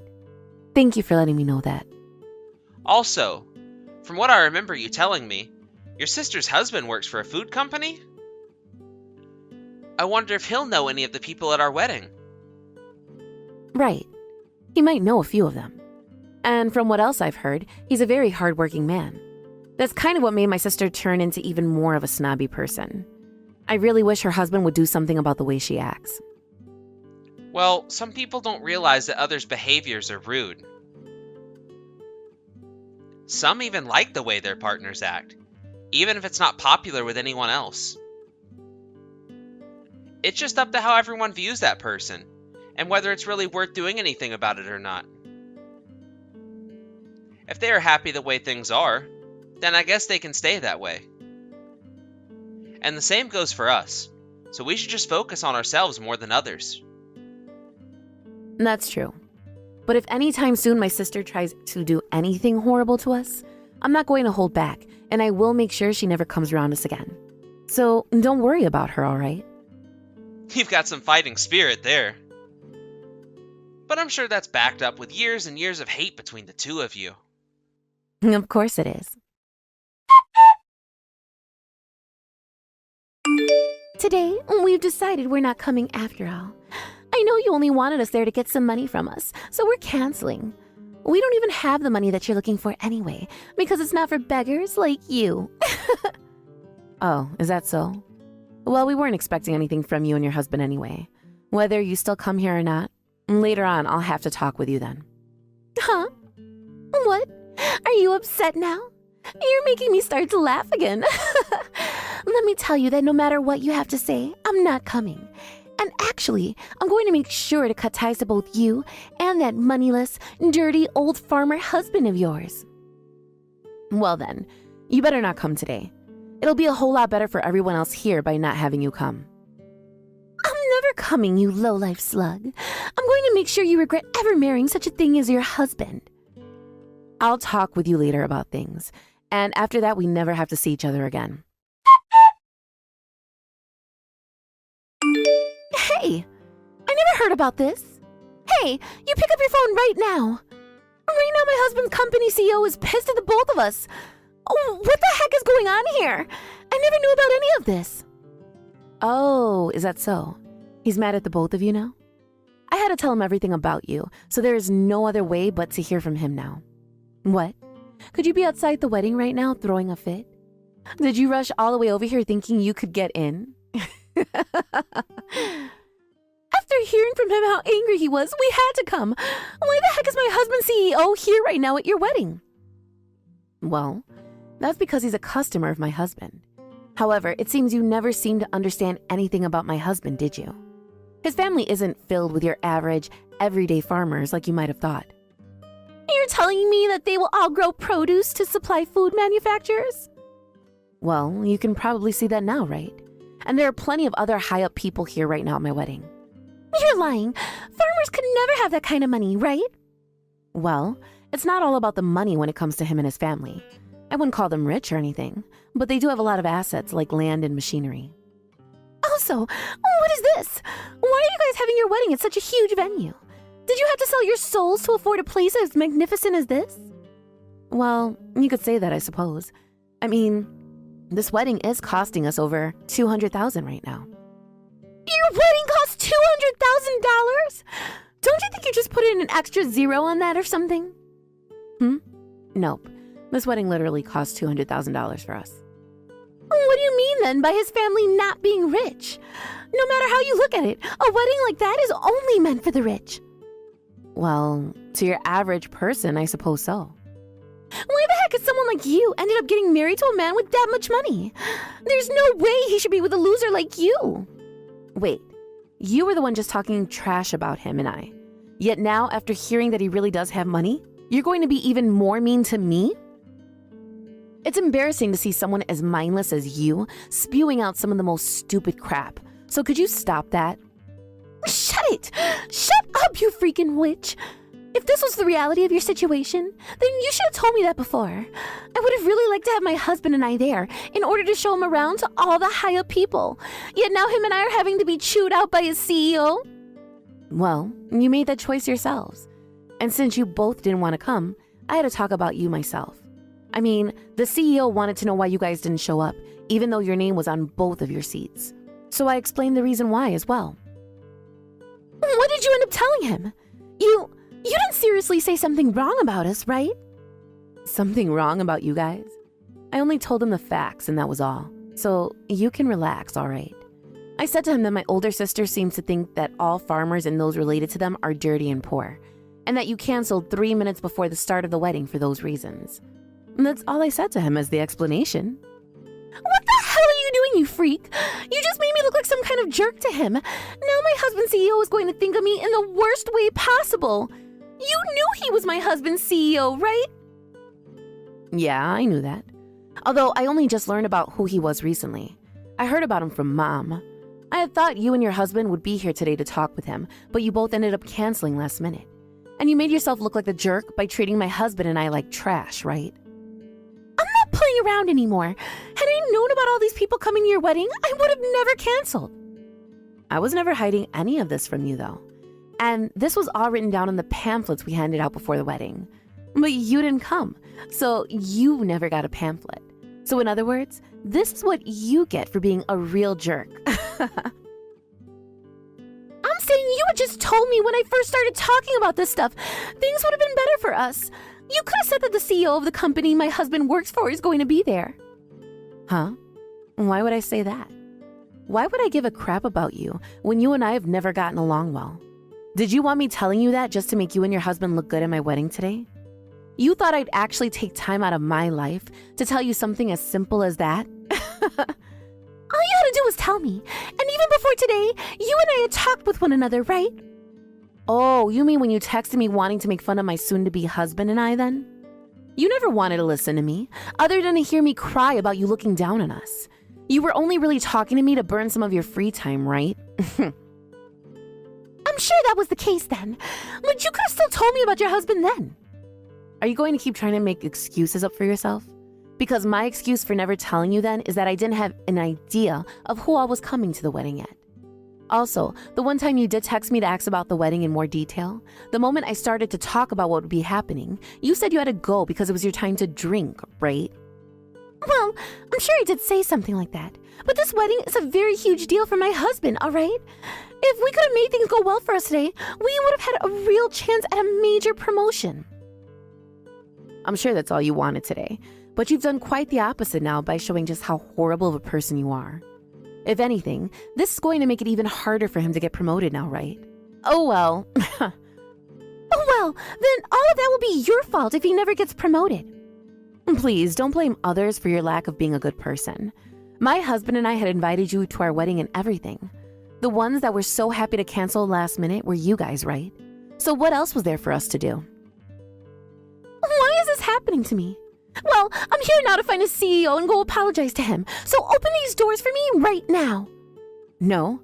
Thank you for letting me know that. Also, from what I remember you telling me, your sister's husband works for a food company? I wonder if he'll know any of the people at our wedding. Right. He might know a few of them. And from what else I've heard, he's a very hardworking man. That's kind of what made my sister turn into even more of a snobby person. I really wish her husband would do something about the way she acts. Well, some people don't realize that others' behaviors are rude. Some even like the way their partners act, even if it's not popular with anyone else. It's just up to how everyone views that person, and whether it's really worth doing anything about it or not. If they are happy the way things are, then I guess they can stay that way. And the same goes for us, so we should just focus on ourselves more than others. That's true. But if anytime soon my sister tries to do anything horrible to us, I'm not going to hold back, and I will make sure she never comes around us again. So don't worry about her, all right? You've got some fighting spirit there. But I'm sure that's backed up with years and years of hate between the two of you. Of course it is. Today, we've decided we're not coming after all. I know you only wanted us there to get some money from us, so we're canceling. We don't even have the money that you're looking for anyway, because it's not for beggars like you. Oh, is that so? Well, we weren't expecting anything from you and your husband anyway. Whether you still come here or not, later on I'll have to talk with you then. Huh? What? Are you upset now? You're making me start to laugh again. Let me tell you that no matter what you have to say, I'm not coming. And actually, I'm going to make sure to cut ties to both you and that moneyless, dirty old farmer husband of yours. Well then, you better not come today. It'll be a whole lot better for everyone else here by not having you come. I'm never coming, you low-life slug. I'm going to make sure you regret ever marrying such a thing as your husband. I'll talk with you later about things, and after that we never have to see each other again. Hey, I never heard about this. Hey, you pick up your phone right now. Right now my husband's company CEO is pissed at the both of us. Oh, what the heck is going on here? I never knew about any of this. Oh, is that so? He's mad at the both of you now? I had to tell him everything about you, so there is no other way but to hear from him now. What? Could you be outside the wedding right now throwing a fit? Did you rush all the way over here thinking you could get in? After hearing from him how angry he was, we had to come. Why the heck is my husband's CEO here right now at your wedding? Well, that's because he's a customer of my husband. However, it seems you never seemed to understand anything about my husband, did you? His family isn't filled with your average, everyday farmers like you might have thought. You're telling me that they will all grow produce to supply food manufacturers? Well, you can probably see that now, right? And there are plenty of other high-up people here right now at my wedding. You're lying. Farmers could never have that kind of money, right? Well, it's not all about the money when it comes to him and his family. I wouldn't call them rich or anything, but they do have a lot of assets like land and machinery. Also, what is this? Why are you guys having your wedding at such a huge venue? Did you have to sell your souls to afford a place as magnificent as this? Well, you could say that, I suppose. I mean, this wedding is costing us over $200,000 right now. Your wedding costs $200,000? Don't you think you just put in an extra zero on that or something? Nope. This wedding literally cost $200,000 for us. What do you mean then by his family not being rich? No matter how you look at it, a wedding like that is only meant for the rich. Well, to your average person, I suppose so. Why the heck is someone like you ended up getting married to a man with that much money? There's no way he should be with a loser like you. Wait, you were the one just talking trash about him and I. Yet now, after hearing that he really does have money, you're going to be even more mean to me? It's embarrassing to see someone as mindless as you spewing out some of the most stupid crap. So could you stop that? Shut it! Shut up, you freaking witch! If this was the reality of your situation, then you should have told me that before. I would have really liked to have my husband and I there in order to show him around to all the high-up people. Yet now him and I are having to be chewed out by his CEO. Well, you made that choice yourselves. And since you both didn't want to come, I had to talk about you myself. I mean, the CEO wanted to know why you guys didn't show up, even though your name was on both of your seats. So I explained the reason why as well. What did you end up telling him? You didn't seriously say something wrong about us, right? Something wrong about you guys? I only told him the facts and that was all. So you can relax, all right? I said to him that my older sister seems to think that all farmers and those related to them are dirty and poor, and that you canceled 3 minutes before the start of the wedding for those reasons. And that's all I said to him as the explanation. What the hell are you doing, you freak? You just made me look like some kind of jerk to him. Now my husband's CEO is going to think of me in the worst way possible. You knew he was my husband's CEO, right? Yeah, I knew that. Although I only just learned about who he was recently. I heard about him from Mom. I had thought you and your husband would be here today to talk with him, but you both ended up canceling last minute. And you made yourself look like the jerk by treating my husband and I like trash, right? I'm not playing around anymore. Had I known about all these people coming to your wedding, I would have never canceled. I was never hiding any of this from you, though. And this was all written down in the pamphlets we handed out before the wedding. But you didn't come, so you never got a pamphlet. So in other words, this is what you get for being a real jerk. I'm saying you had just told me when I first started talking about this stuff. Things would have been better for us. You could have said that the CEO of the company my husband works for is going to be there. Huh? Why would I say that? Why would I give a crap about you when you and I have never gotten along well? Did you want me telling you that just to make you and your husband look good at my wedding today? You thought I'd actually take time out of my life to tell you something as simple as that? All you had to do was tell me. And even before today, you and I had talked with one another, right? Oh, you mean when you texted me wanting to make fun of my soon-to-be husband and I then? You never wanted to listen to me, other than to hear me cry about you looking down on us. You were only really talking to me to burn some of your free time, right? I'm sure that was the case then, but you could have still told me about your husband then. Are you going to keep trying to make excuses up for yourself? Because my excuse for never telling you then is that I didn't have an idea of who all was coming to the wedding yet. Also, the one time you did text me to ask about the wedding in more detail, the moment I started to talk about what would be happening, you said you had to go because it was your time to drink, right? Well, I'm sure I did say something like that, but this wedding is a very huge deal for my husband, all right? If we could have made things go well for us today, we would have had a real chance at a major promotion. I'm sure that's all you wanted today, but you've done quite the opposite now by showing just how horrible of a person you are. If anything, this is going to make it even harder for him to get promoted now, right? Oh well. Oh well, then all of that will be your fault if he never gets promoted. Please, don't blame others for your lack of being a good person. My husband and I had invited you to our wedding and everything. The ones that were so happy to cancel last minute were you guys, right? So what else was there for us to do? Why is this happening to me? Well, I'm here now to find a CEO and go apologize to him. So open these doors for me right now. No,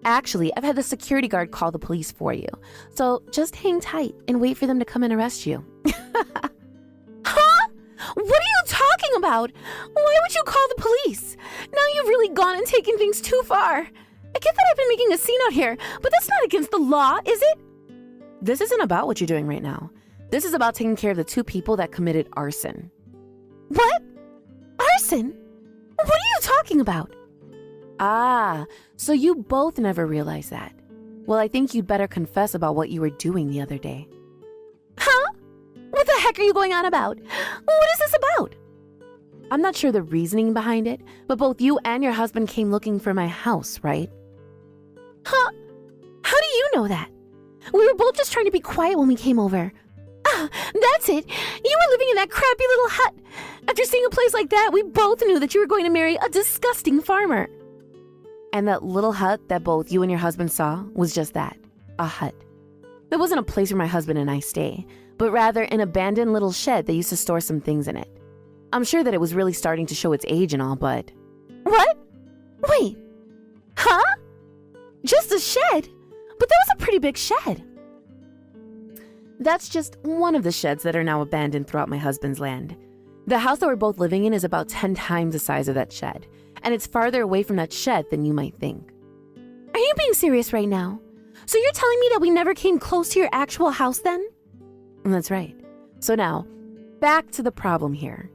actually, I've had the security guard call the police for you. So just hang tight and wait for them to come and arrest you. Huh? What are you talking about? Why would you call the police? Now you've really gone and taken things too far. I get that I've been making a scene out here, but that's not against the law, is it? This isn't about what you're doing right now. This is about taking care of the two people that committed arson. What? Arson? What are you talking about? Ah, so you both never realized that. Well, I think you'd better confess about what you were doing the other day. Huh? What the heck are you going on about? What is this about? I'm not sure the reasoning behind it, but both you and your husband came looking for my house, right? Huh? How do you know that? We were both just trying to be quiet when we came over. Ah, that's it. You were living in that crappy little hut. After seeing a place like that, we both knew that you were going to marry a disgusting farmer. And that little hut that both you and your husband saw was just that, a hut. There wasn't a place where my husband and I stay, but rather an abandoned little shed that used to store some things in it. I'm sure that it was really starting to show its age and all, but... What? Wait. Huh? Just a shed? But that was a pretty big shed. That's just one of the sheds that are now abandoned throughout my husband's land. The house that we're both living in is about 10 times the size of that shed, and it's farther away from that shed than you might think. Are you being serious right now? So you're telling me that we never came close to your actual house then? That's right. So now, back to the problem here.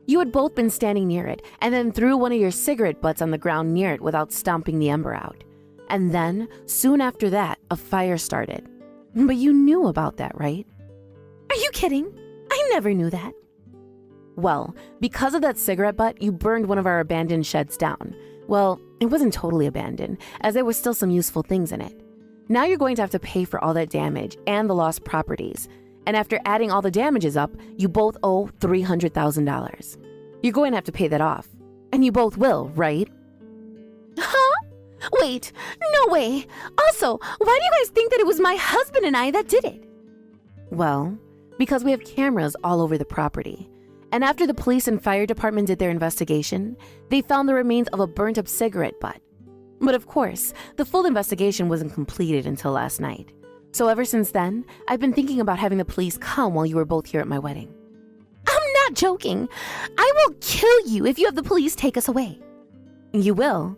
You had both been standing near it and then threw one of your cigarette butts on the ground near it without stomping the ember out. And then, soon after that, a fire started. But you knew about that, right? Are you kidding? I never knew that. Well, because of that cigarette butt, you burned one of our abandoned sheds down. Well, it wasn't totally abandoned, as there were still some useful things in it. Now you're going to have to pay for all that damage and the lost properties. And after adding all the damages up, you both owe $300,000. You're going to have to pay that off. And you both will, right? Huh? Wait, no way. Also, why do you guys think that it was my husband and I that did it? Well, because we have cameras all over the property. And after the police and fire department did their investigation, they found the remains of a burnt up cigarette butt. But of course, the full investigation wasn't completed until last night. So ever since then, I've been thinking about having the police come while you were both here at my wedding. I'm not joking. I will kill you if you have the police take us away. You will?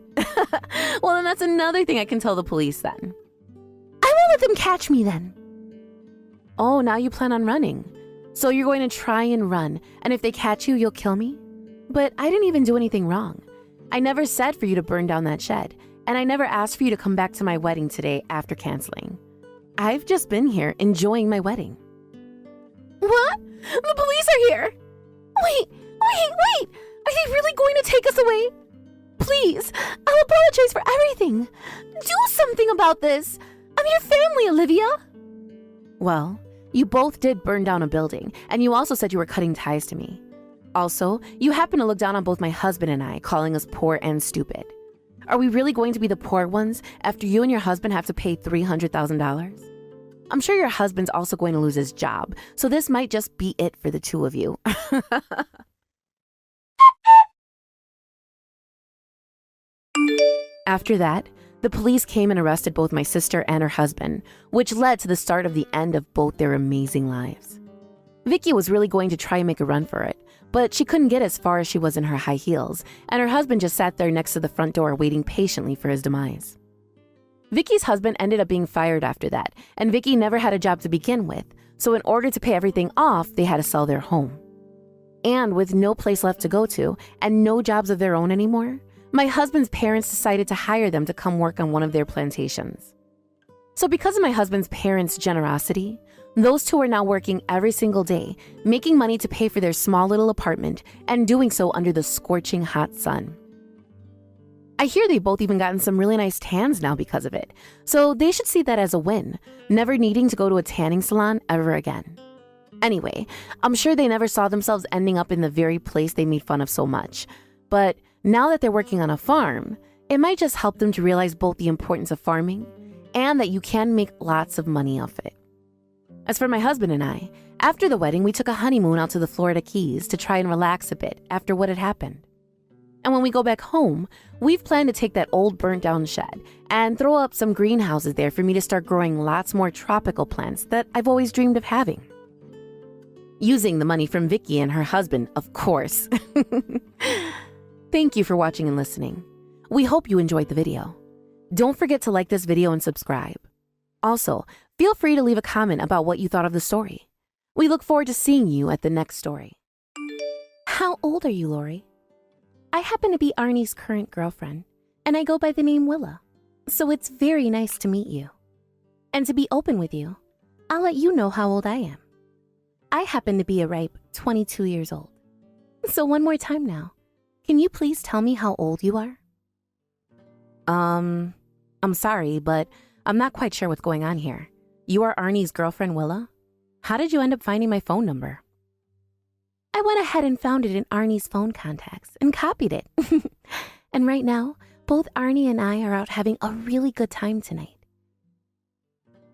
Well, then that's another thing I can tell the police then. I won't let them catch me then. Oh, now you plan on running. So you're going to try and run, and if they catch you, you'll kill me? But I didn't even do anything wrong. I never said for you to burn down that shed, and I never asked for you to come back to my wedding today after canceling. I've just been here enjoying my wedding. What? The police are here! Wait! Are they really going to take us away? Please, I'll apologize for everything. Do something about this. I'm your family, Olivia. Well, you both did burn down a building, and you also said you were cutting ties to me. Also, you happen to look down on both my husband and I, calling us poor and stupid. Are we really going to be the poor ones after you and your husband have to pay $300,000? I'm sure your husband's also going to lose his job, so this might just be it for the two of you. After that, the police came and arrested both my sister and her husband, which led to the start of the end of both their amazing lives. Vicky was really going to try and make a run for it, but she couldn't get as far as she was in her high heels, and her husband just sat there next to the front door waiting patiently for his demise. Vicky's husband ended up being fired after that, and Vicky never had a job to begin with, so in order to pay everything off, they had to sell their home. And with no place left to go to, and no jobs of their own anymore, my husband's parents decided to hire them to come work on one of their plantations. So because of my husband's parents' generosity, those two are now working every single day, making money to pay for their small little apartment, and doing so under the scorching hot sun. I hear they've both even gotten some really nice tans now because of it, so they should see that as a win, never needing to go to a tanning salon ever again. Anyway, I'm sure they never saw themselves ending up in the very place they made fun of so much, but now that they're working on a farm, it might just help them to realize both the importance of farming and that you can make lots of money off it. As for my husband and I, after the wedding, we took a honeymoon out to the Florida Keys to try and relax a bit after what had happened. And when we go back home, we've planned to take that old burnt down shed and throw up some greenhouses there for me to start growing lots more tropical plants that I've always dreamed of having. Using the money from Vicky and her husband, of course. Thank you for watching and listening. We hope you enjoyed the video. Don't forget to like this video and subscribe. Also, feel free to leave a comment about what you thought of the story. We look forward to seeing you at the next story. How old are you, Lori? I happen to be Arnie's current girlfriend, and I go by the name Willa, so it's very nice to meet you. And to be open with you, I'll let you know how old I am. I happen to be a ripe 22 years old. So one more time now, can you please tell me how old you are? I'm sorry, but I'm not quite sure what's going on here. You are Arnie's girlfriend, Willa? How did you end up finding my phone number? I went ahead and found it in Arnie's phone contacts and copied it. And right now, both Arnie and I are out having a really good time tonight.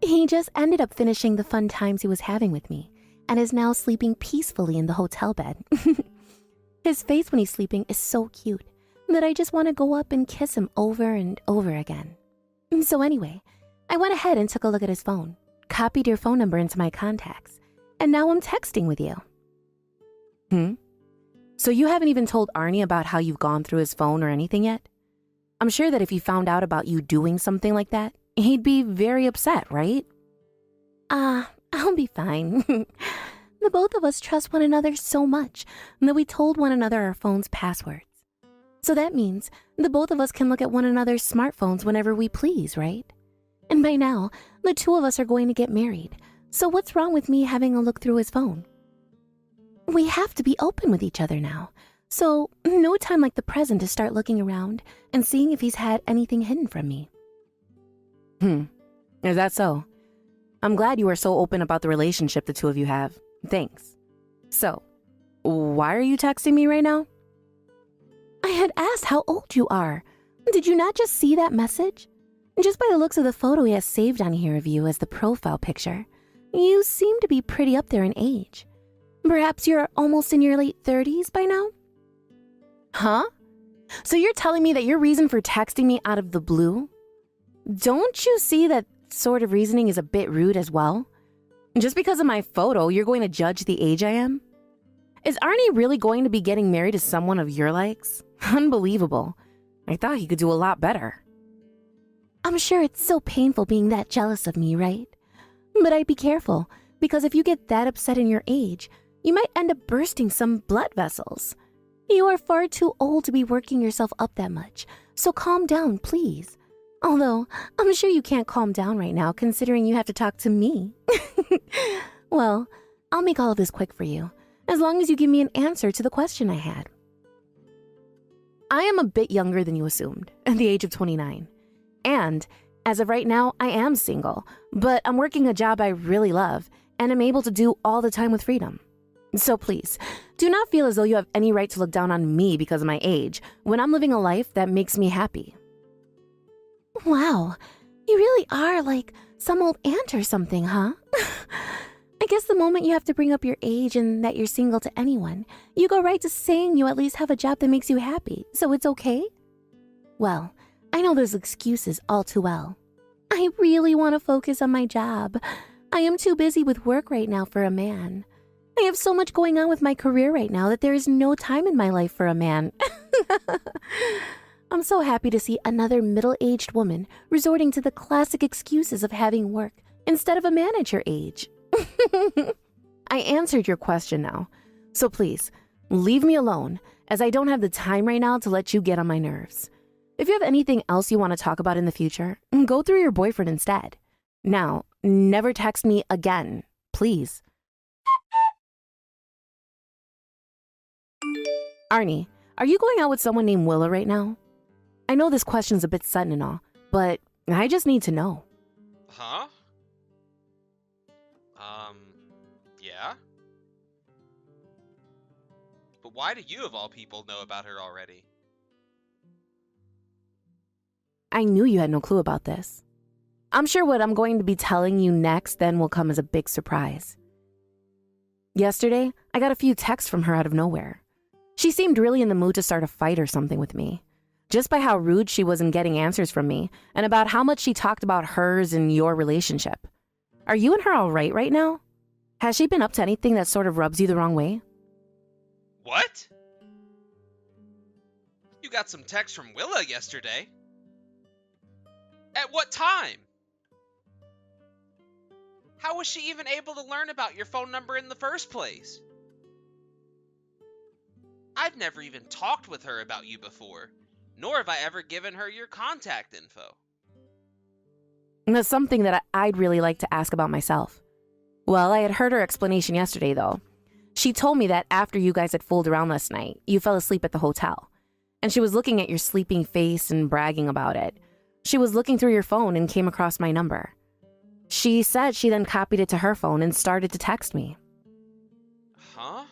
He just ended up finishing the fun times he was having with me and is now sleeping peacefully in the hotel bed. His face when he's sleeping is so cute that I just want to go up and kiss him over and over again. So anyway, I went ahead and took a look at his phone, copied your phone number into my contacts, and now I'm texting with you. So you haven't even told Arnie about how you've gone through his phone or anything yet? I'm sure that if he found out about you doing something like that, he'd be very upset, right? I'll be fine. The both of us trust one another so much that we told one another our phone's passwords. So that means the both of us can look at one another's smartphones whenever we please, right? And by now, the two of us are going to get married. So what's wrong with me having a look through his phone? We have to be open with each other now. So no time like the present to start looking around and seeing if he's had anything hidden from me. Is that so? I'm glad you are so open about the relationship the two of you have. Thanks. So, why are you texting me right now? I had asked how old you are. Did you not just see that message? Just by the looks of the photo he has saved on here of you as the profile picture, you seem to be pretty up there in age. Perhaps you're almost in your late 30s by now? Huh? So you're telling me that your reason for texting me out of the blue? Don't you see that sort of reasoning is a bit rude as well? Just because of my photo, you're going to judge the age I am? Is Arnie really going to be getting married to someone of your likes? Unbelievable. I thought he could do a lot better. I'm sure it's so painful being that jealous of me, right? But I'd be careful, because if you get that upset in your age, you might end up bursting some blood vessels. You are far too old to be working yourself up that much, so calm down, please. Although, I'm sure you can't calm down right now considering you have to talk to me. Well, I'll make all of this quick for you, as long as you give me an answer to the question I had. I am a bit younger than you assumed, at the age of 29. And, as of right now, I am single, but I'm working a job I really love, and am able to do all the time with freedom. So please, do not feel as though you have any right to look down on me because of my age, when I'm living a life that makes me happy. Wow, you really are like some old aunt or something, huh? I guess the moment you have to bring up your age and that you're single to anyone, you go right to saying you at least have a job that makes you happy, so it's okay? Well, I know those excuses all too well. I really want to focus on my job. I am too busy with work right now for a man. I have so much going on with my career right now that there is no time in my life for a man. I'm so happy to see another middle-aged woman resorting to the classic excuses of having work instead of a man at your age. I answered your question now, so please, leave me alone, as I don't have the time right now to let you get on my nerves. If you have anything else you want to talk about in the future, go through your boyfriend instead. Now, never text me again, please. Arnie, are you going out with someone named Willa right now? I know this question's a bit sudden and all, but I just need to know. Huh? Yeah? But why do you, of all people, know about her already? I knew you had no clue about this. I'm sure what I'm going to be telling you next then will come as a big surprise. Yesterday, I got a few texts from her out of nowhere. She seemed really in the mood to start a fight or something with me. Just by how rude she was in getting answers from me, and about how much she talked about hers and your relationship. Are you and her all right now? Has she been up to anything that sort of rubs you the wrong way? What? You got some text from Willa yesterday? At what time? How was she even able to learn about your phone number in the first place? I've never even talked with her about you before, nor have I ever given her your contact info. And that's something that I'd really like to ask about myself. Well, I had heard her explanation yesterday, though. She told me that after you guys had fooled around last night, you fell asleep at the hotel. And she was looking at your sleeping face and bragging about it. She was looking through your phone and came across my number. She said she then copied it to her phone and started to text me. Huh?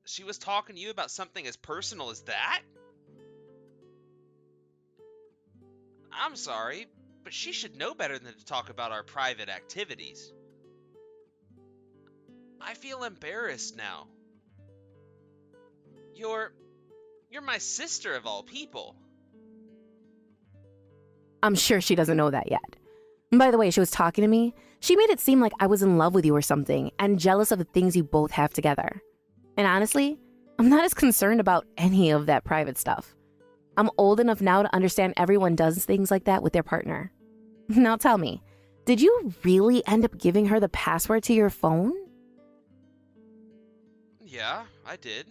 She was talking to you about something as personal as that? I'm sorry, but she should know better than to talk about our private activities. I feel embarrassed now. You're my sister of all people. I'm sure she doesn't know that yet. By the way, she was talking to me. She made it seem like I was in love with you or something and jealous of the things you both have together. And honestly, I'm not as concerned about any of that private stuff. I'm old enough now to understand everyone does things like that with their partner. Now tell me, did you really end up giving her the password to your phone? Yeah, I did.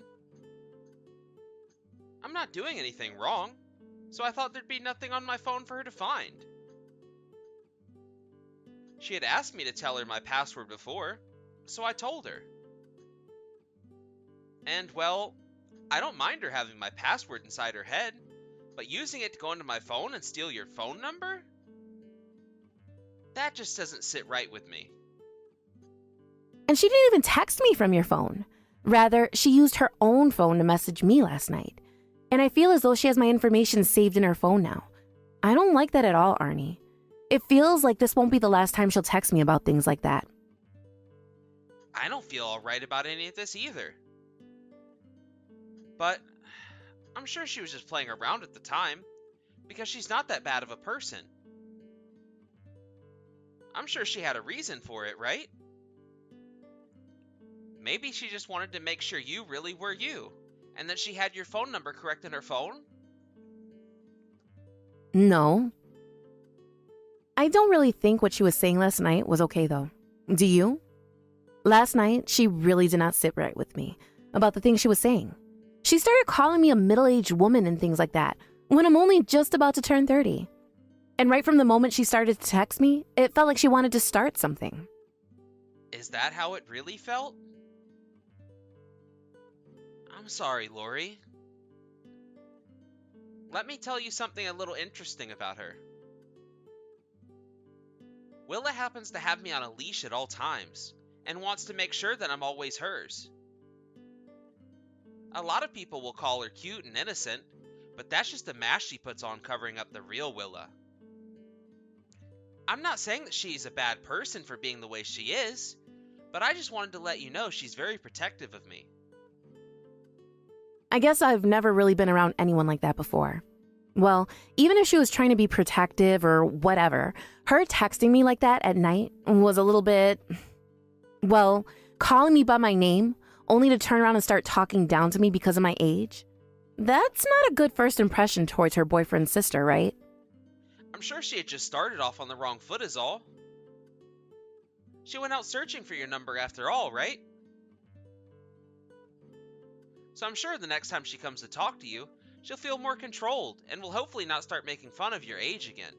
I'm not doing anything wrong, so I thought there'd be nothing on my phone for her to find. She had asked me to tell her my password before, so I told her. And, well, I don't mind her having my password inside her head, but using it to go into my phone and steal your phone number? That just doesn't sit right with me. And she didn't even text me from your phone. Rather, she used her own phone to message me last night. And I feel as though she has my information saved in her phone now. I don't like that at all, Arnie. It feels like this won't be the last time she'll text me about things like that. I don't feel alright about any of this either. But I'm sure she was just playing around at the time, because she's not that bad of a person. I'm sure she had a reason for it, right? Maybe she just wanted to make sure you really were you, and that she had your phone number correct in her phone? No. I don't really think what she was saying last night was okay, though. Do you? Last night, she really did not sit right with me about the things she was saying. She started calling me a middle-aged woman and things like that when I'm only just about to turn 30. And right from the moment she started to text me, it felt like she wanted to start something. Is that how it really felt? I'm sorry, Lori. Let me tell you something a little interesting about her. Willa happens to have me on a leash at all times, and wants to make sure that I'm always hers. A lot of people will call her cute and innocent, but that's just a mask she puts on covering up the real Willa. I'm not saying that she's a bad person for being the way she is, but I just wanted to let you know she's very protective of me. I guess I've never really been around anyone like that before. Well, even if she was trying to be protective or whatever, her texting me like that at night was a little bit, well, calling me by my name only to turn around and start talking down to me because of my age. That's not a good first impression towards her boyfriend's sister, right? I'm sure she had just started off on the wrong foot is all. She went out searching for your number after all, right? So I'm sure the next time she comes to talk to you, she'll feel more controlled and will hopefully not start making fun of your age again.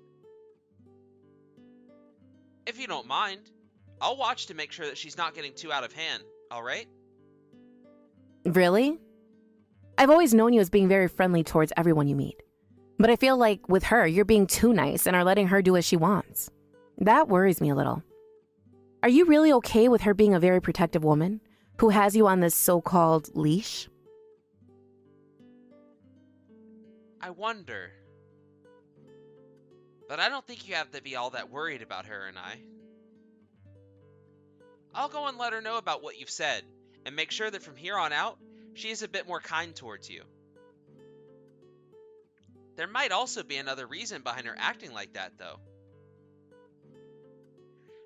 If you don't mind, I'll watch to make sure that she's not getting too out of hand, alright? Really? I've always known you as being very friendly towards everyone you meet. But I feel like with her, you're being too nice and are letting her do as she wants. That worries me a little. Are you really okay with her being a very protective woman who has you on this so-called leash? I wonder. But I don't think you have to be all that worried about her and I. I'll go and let her know about what you've said, and make sure that from here on out, she is a bit more kind towards you. There might also be another reason behind her acting like that, though.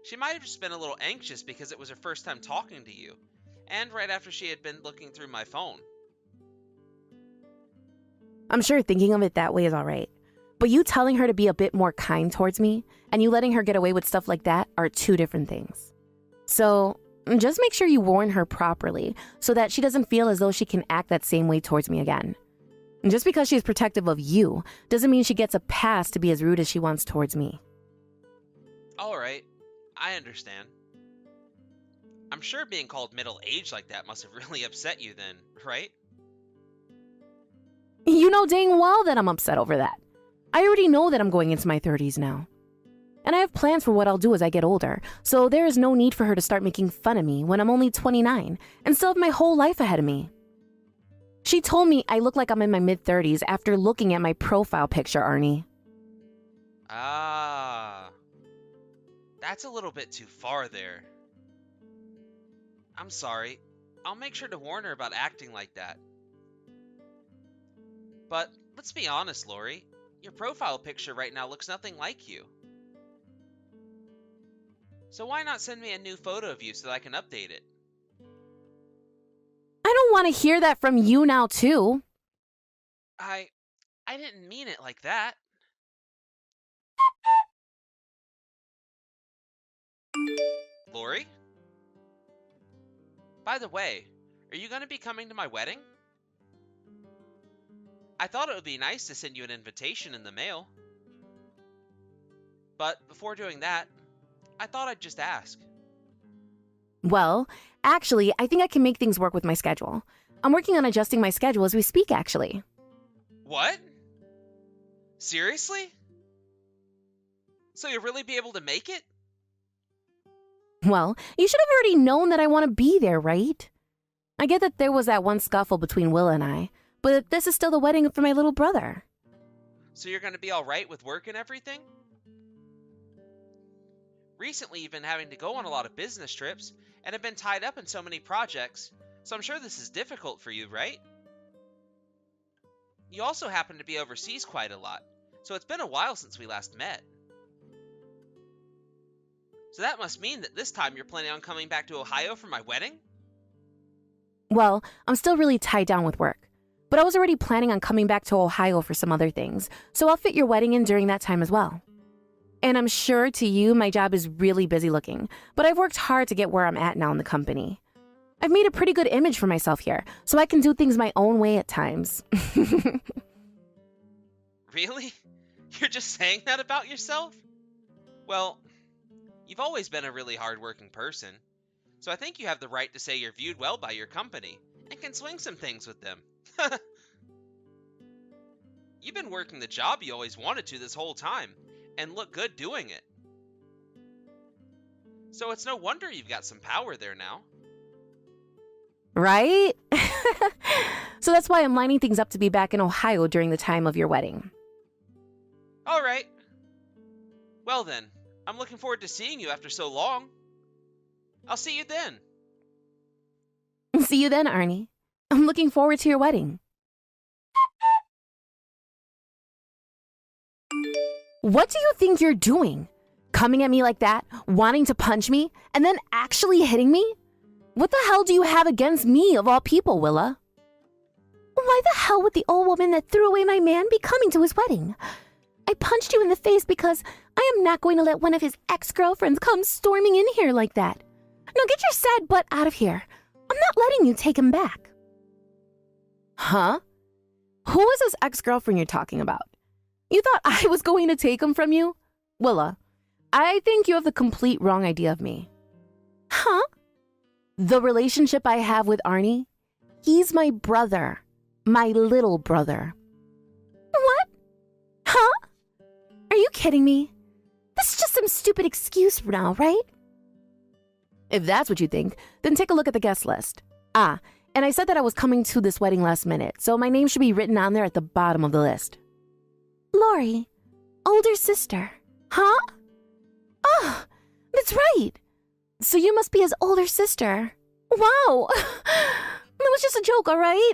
She might have just been a little anxious because it was her first time talking to you, and right after she had been looking through my phone. I'm sure thinking of it that way is all right. But you telling her to be a bit more kind towards me and you letting her get away with stuff like that are two different things. So just make sure you warn her properly so that she doesn't feel as though she can act that same way towards me again. And just because she's protective of you doesn't mean she gets a pass to be as rude as she wants towards me. Alright, I understand. I'm sure being called middle-aged like that must have really upset you then, right? You know dang well that I'm upset over that. I already know that I'm going into my 30s now. And I have plans for what I'll do as I get older, so there is no need for her to start making fun of me when I'm only 29 and still have my whole life ahead of me. She told me I look like I'm in my mid-30s after looking at my profile picture, Arnie. Ah, that's a little bit too far there. I'm sorry. I'll make sure to warn her about acting like that. But let's be honest, Lori. Your profile picture right now looks nothing like you. So why not send me a new photo of you so that I can update it? I don't want to hear that from you now, too. I didn't mean it like that. Lori? By the way, are you going to be coming to my wedding? I thought it would be nice to send you an invitation in the mail. But before doing that, I thought I'd just ask. Well, actually, I think I can make things work with my schedule. I'm working on adjusting my schedule as we speak, actually. What? Seriously? So you'll really be able to make it? Well, you should have already known that I want to be there, right? I get that there was that one scuffle between Willa and I, but this is still the wedding for my little brother. So you're going to be alright with work and everything? Recently, you've been having to go on a lot of business trips and have been tied up in so many projects, so I'm sure this is difficult for you, right? You also happen to be overseas quite a lot, so it's been a while since we last met. So that must mean that this time you're planning on coming back to Ohio for my wedding? Well, I'm still really tied down with work, but I was already planning on coming back to Ohio for some other things, so I'll fit your wedding in during that time as well. And I'm sure to you, my job is really busy looking, but I've worked hard to get where I'm at now in the company. I've made a pretty good image for myself here, so I can do things my own way at times. Really? You're just saying that about yourself? Well, you've always been a really hard-working person, so I think you have the right to say you're viewed well by your company and can swing some things with them. You've been working the job you always wanted to this whole time, and look good doing it. So it's no wonder you've got some power there now. Right? So that's why I'm lining things up to be back in Ohio during the time of your wedding. Alright. Well then, I'm looking forward to seeing you after so long. I'll see you then. See you then, Arnie. I'm looking forward to your wedding. What do you think you're doing? Coming at me like that, wanting to punch me, and then actually hitting me? What the hell do you have against me, of all people, Willa? Why the hell would the old woman that threw away my man be coming to his wedding? I punched you in the face because I am not going to let one of his ex-girlfriends come storming in here like that. Now get your sad butt out of here. I'm not letting you take him back. Huh? Who is this ex-girlfriend you're talking about? You thought I was going to take him from you? Willa, I think you have the complete wrong idea of me. Huh? The relationship I have with Arnie? He's my brother. My little brother. What? Huh? Are you kidding me? This is just some stupid excuse now, right? If that's what you think, then take a look at the guest list. Ah, and I said that I was coming to this wedding last minute, so my name should be written on there at the bottom of the list. Lori, older sister. Huh? Oh, that's right. So you must be his older sister. Wow. That was just a joke, all right?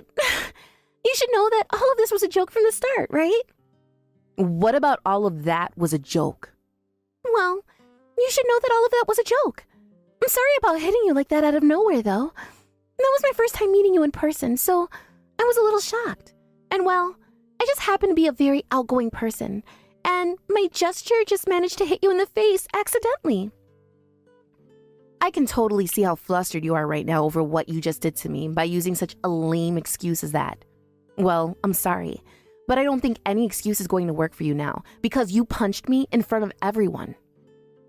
You should know that all of this was a joke from the start, right? What about all of that was a joke? Well, you should know that all of that was a joke. I'm sorry about hitting you like that out of nowhere, though. That was my first time meeting you in person, so I was a little shocked. And well, I just happen to be a very outgoing person, and my gesture just managed to hit you in the face accidentally. I can totally see how flustered you are right now over what you just did to me by using such a lame excuse as that. Well, I'm sorry, but I don't think any excuse is going to work for you now because you punched me in front of everyone.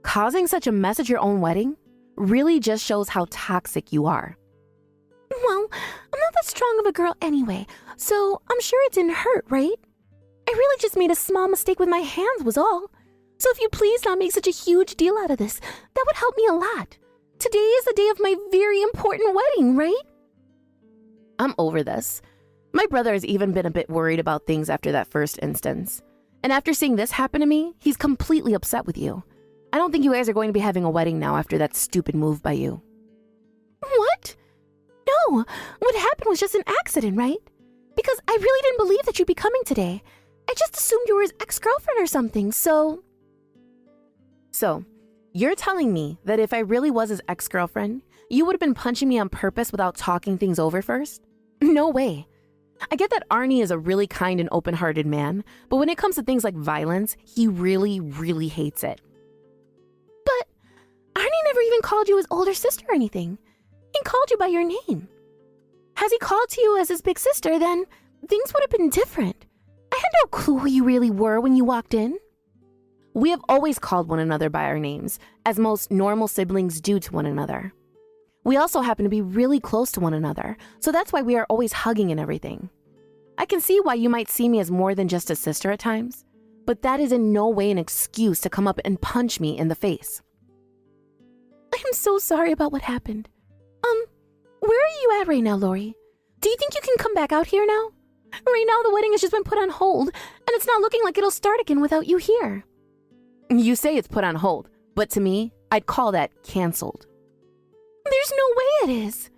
Causing such a mess at your own wedding really just shows how toxic you are. Well, I'm not that strong of a girl anyway, so I'm sure it didn't hurt, right? I really just made a small mistake with my hands was all. So if you please not make such a huge deal out of this, that would help me a lot. Today is the day of my very important wedding, right? I'm over this. My brother has even been a bit worried about things after that first instance. And after seeing this happen to me, he's completely upset with you. I don't think you guys are going to be having a wedding now after that stupid move by you. What? No, what happened was just an accident, right? Because I really didn't believe that you'd be coming today. I just assumed you were his ex-girlfriend or something, so... So, you're telling me that if I really was his ex-girlfriend, you would have been punching me on purpose without talking things over first? No way. I get that Arnie is a really kind and open-hearted man, but when it comes to things like violence, he really, really hates it. But Arnie never even called you his older sister or anything. He called you by your name. Has he called to you as his big sister, then things would have been different. I had no clue who you really were when you walked in. We have always called one another by our names, as most normal siblings do to one another. We also happen to be really close to one another, so that's why we are always hugging and everything. I can see why you might see me as more than just a sister at times, but that is in no way an excuse to come up and punch me in the face. I am so sorry about what happened. Where are you at right now, Lori? Do you think you can come back out here now? Right now, the wedding has just been put on hold, and it's not looking like it'll start again without you here. You say it's put on hold, but to me, I'd call that canceled. There's no way it is.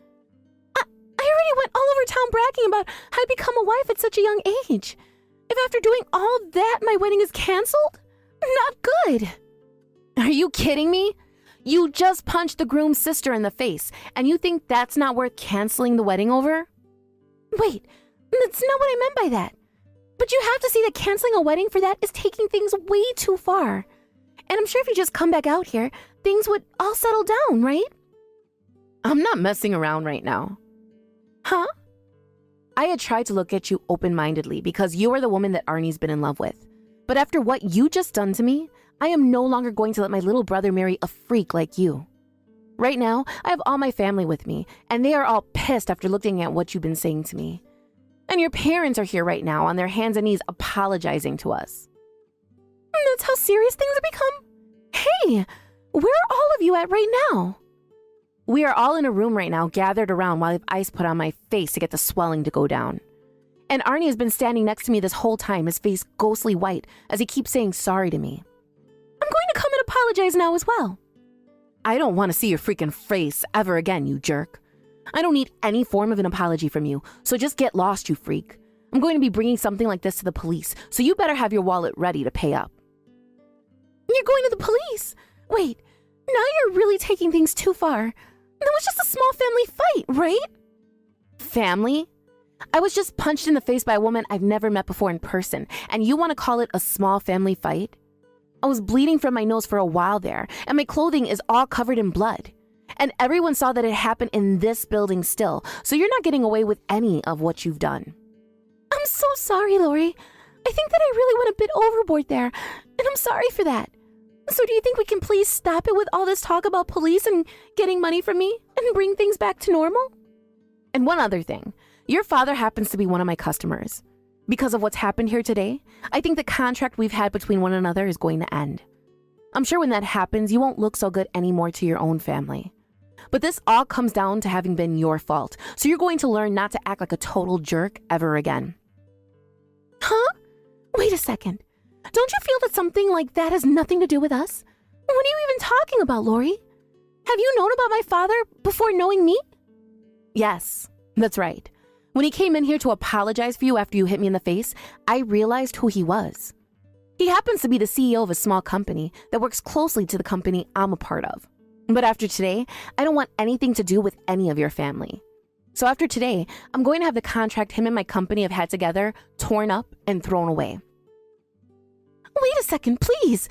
I already went all over town bragging about how I'd become a wife at such a young age. If after doing all that, my wedding is canceled? Not good. Are you kidding me? You just punched the groom's sister in the face, and you think that's not worth canceling the wedding over? Wait, that's not what I meant by that. But you have to see that canceling a wedding for that is taking things way too far. And I'm sure if you just come back out here, things would all settle down, right? I'm not messing around right now. Huh? I had tried to look at you open-mindedly because you are the woman that Arnie's been in love with. But after what you just done to me, I am no longer going to let my little brother marry a freak like you. Right now, I have all my family with me, and they are all pissed after looking at what you've been saying to me. And your parents are here right now on their hands and knees apologizing to us. That's how serious things have become? Hey, where are all of you at right now? We are all in a room right now, gathered around while I have ice put on my face to get the swelling to go down. And Arnie has been standing next to me this whole time, his face ghostly white, as he keeps saying sorry to me. I'm going to come and apologize now as well. I don't want to see your freaking face ever again, you jerk. I don't need any form of an apology from you, so just get lost, you freak. I'm going to be bringing something like this to the police, so you better have your wallet ready to pay up. You're going to the police? Wait, now you're really taking things too far. That was just a small family fight, right? Family? I was just punched in the face by a woman I've never met before in person, and you want to call it a small family fight? I was bleeding from my nose for a while there, and my clothing is all covered in blood. And everyone saw that it happened in this building still, so you're not getting away with any of what you've done. I'm so sorry, Lori. I think that I really went a bit overboard there, and I'm sorry for that. So do you think we can please stop it with all this talk about police and getting money from me and bring things back to normal? And one other thing, your father happens to be one of my customers. Because of what's happened here today, I think the contract we've had between one another is going to end. I'm sure when that happens, you won't look so good anymore to your own family. But this all comes down to having been your fault, so you're going to learn not to act like a total jerk ever again. Huh? Wait a second. Don't you feel that something like that has nothing to do with us? What are you even talking about, Lori? Have you known about my father before knowing me? Yes, that's right. When he came in here to apologize for you after you hit me in the face, I realized who he was. He happens to be the CEO of a small company that works closely to the company I'm a part of. But after today, I don't want anything to do with any of your family. So after today, I'm going to have the contract him and my company have had together torn up and thrown away. Wait a second, please.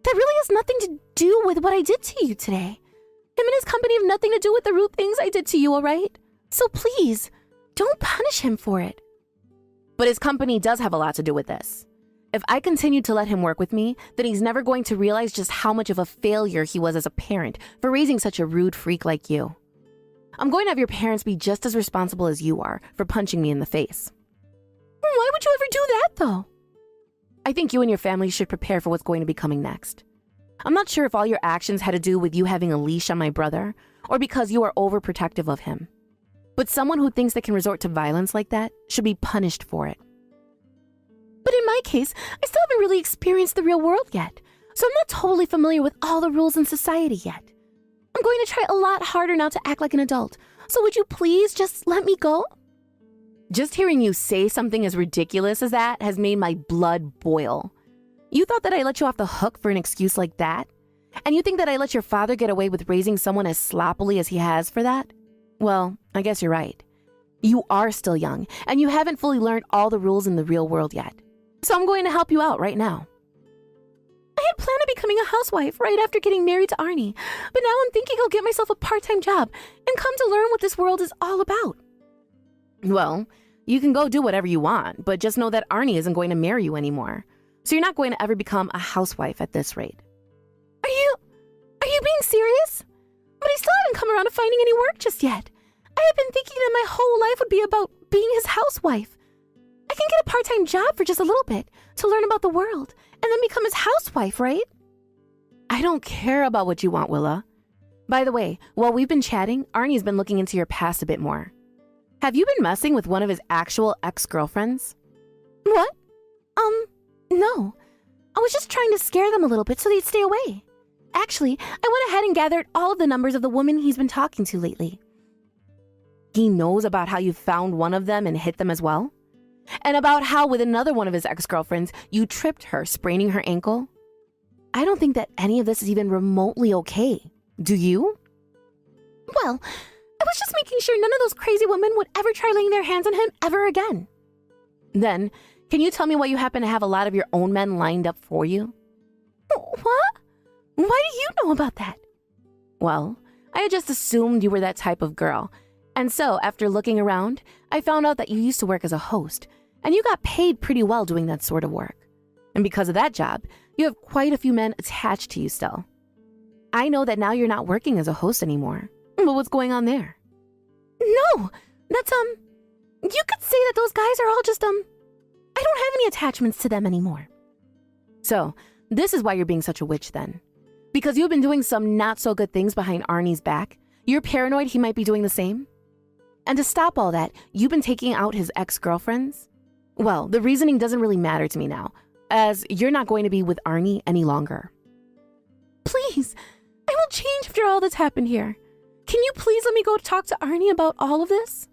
That really has nothing to do with what I did to you today. Him and his company have nothing to do with the rude things I did to you, all right? So please, don't punish him for it. But his company does have a lot to do with this. If I continue to let him work with me, then he's never going to realize just how much of a failure he was as a parent for raising such a rude freak like you. I'm going to have your parents be just as responsible as you are for punching me in the face. Why would you ever do that, though? I think you and your family should prepare for what's going to be coming next. I'm not sure if all your actions had to do with you having a leash on my brother, or because you are overprotective of him. But someone who thinks they can resort to violence like that should be punished for it. But in my case, I still haven't really experienced the real world yet, so I'm not totally familiar with all the rules in society yet. I'm going to try a lot harder now to act like an adult, so would you please just let me go? Just hearing you say something as ridiculous as that has made my blood boil. You thought that I let you off the hook for an excuse like that? And you think that I let your father get away with raising someone as sloppily as he has for that? Well, I guess you're right. You are still young, and you haven't fully learned all the rules in the real world yet. So I'm going to help you out right now. I had planned on becoming a housewife right after getting married to Arnie, but now I'm thinking I'll get myself a part-time job and come to learn what this world is all about. Well, you can go do whatever you want, but just know that Arnie isn't going to marry you anymore. So you're not going to ever become a housewife at this rate. Are you being serious? But I still haven't come around to finding any work just yet. I have been thinking that my whole life would be about being his housewife. I can get a part-time job for just a little bit to learn about the world and then become his housewife, right? I don't care about what you want, Willa. By the way, while we've been chatting, Arnie's been looking into your past a bit more. Have you been messing with one of his actual ex-girlfriends? What? No. I was just trying to scare them a little bit so they'd stay away. Actually, I went ahead and gathered all of the numbers of the women he's been talking to lately. He knows about how you found one of them and hit them as well? And about how with another one of his ex-girlfriends, you tripped her, spraining her ankle? I don't think that any of this is even remotely okay. Do you? Well, I was just making sure none of those crazy women would ever try laying their hands on him ever again. Then, can you tell me why you happen to have a lot of your own men lined up for you? What? Why do you know about that? Well, I had just assumed you were that type of girl. And so, after looking around, I found out that you used to work as a host, and you got paid pretty well doing that sort of work. And because of that job, you have quite a few men attached to you still. I know that now you're not working as a host anymore. But what's going on there? No, that's, you could say that those guys are all just, I don't have any attachments to them anymore. So, this is why you're being such a witch then. Because you've been doing some not so good things behind Arnie's back. You're paranoid he might be doing the same. And to stop all that, you've been taking out his ex-girlfriends? Well, the reasoning doesn't really matter to me now, as you're not going to be with Arnie any longer. Please, I will change after all that's happened here. Can you please let me go talk to Arnie about all of this?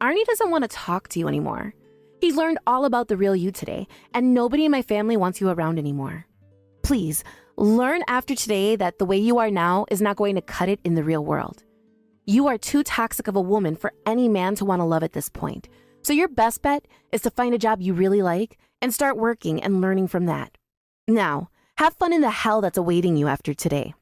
Arnie doesn't want to talk to you anymore. He's learned all about the real you today, and nobody in my family wants you around anymore. Please, learn after today that the way you are now is not going to cut it in the real world. You are too toxic of a woman for any man to want to love at this point. So your best bet is to find a job you really like and start working and learning from that. Now, have fun in the hell that's awaiting you after today.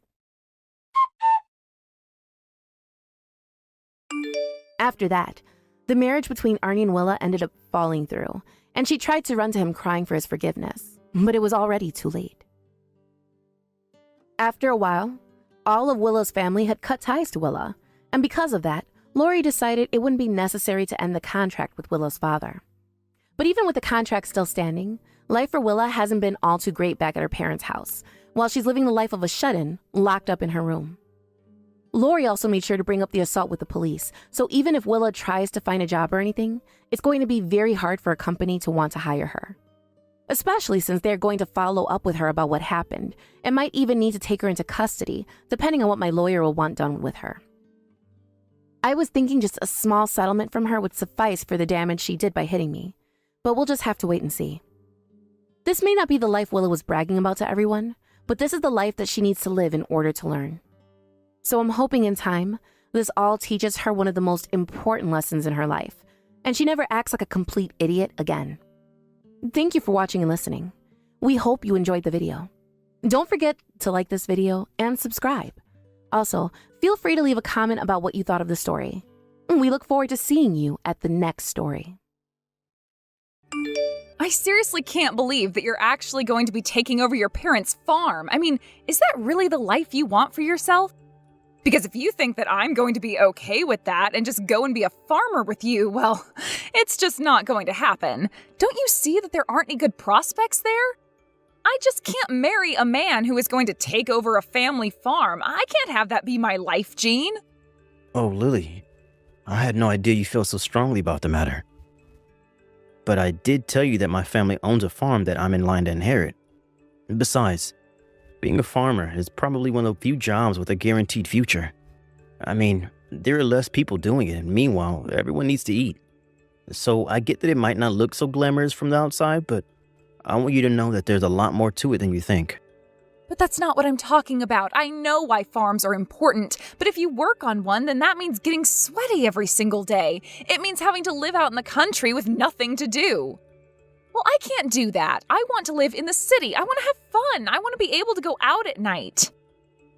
After that, the marriage between Arnie and Willa ended up falling through, and she tried to run to him crying for his forgiveness, but it was already too late. After a while, all of Willa's family had cut ties to Willa, and because of that, Lori decided it wouldn't be necessary to end the contract with Willa's father. But even with the contract still standing, life for Willa hasn't been all too great back at her parents' house, while she's living the life of a shut-in, locked up in her room. Lori also made sure to bring up the assault with the police, so even if Willa tries to find a job or anything, it's going to be very hard for a company to want to hire her. Especially since they're going to follow up with her about what happened, and might even need to take her into custody, depending on what my lawyer will want done with her. I was thinking just a small settlement from her would suffice for the damage she did by hitting me, but we'll just have to wait and see. This may not be the life Willa was bragging about to everyone, but this is the life that she needs to live in order to learn. So I'm hoping in time, this all teaches her one of the most important lessons in her life, and she never acts like a complete idiot again. Thank you for watching and listening. We hope you enjoyed the video. Don't forget to like this video and subscribe. Also, feel free to leave a comment about what you thought of the story. We look forward to seeing you at the next story. I seriously can't believe that you're actually going to be taking over your parents' farm. I mean, is that really the life you want for yourself? Because if you think that I'm going to be okay with that and just go and be a farmer with you, well, it's just not going to happen. Don't you see that there aren't any good prospects there? I just can't marry a man who is going to take over a family farm. I can't have that be my life, Jean. Oh, Lily, I had no idea you felt so strongly about the matter. But I did tell you that my family owns a farm that I'm in line to inherit. Besides, being a farmer is probably one of the few jobs with a guaranteed future. I mean, there are less people doing it, and meanwhile, everyone needs to eat. So I get that it might not look so glamorous from the outside, but I want you to know that there's a lot more to it than you think. But that's not what I'm talking about. I know why farms are important, but if you work on one, then that means getting sweaty every single day. It means having to live out in the country with nothing to do. Well, I can't do that. I want to live in the city. I want to have fun. I want to be able to go out at night.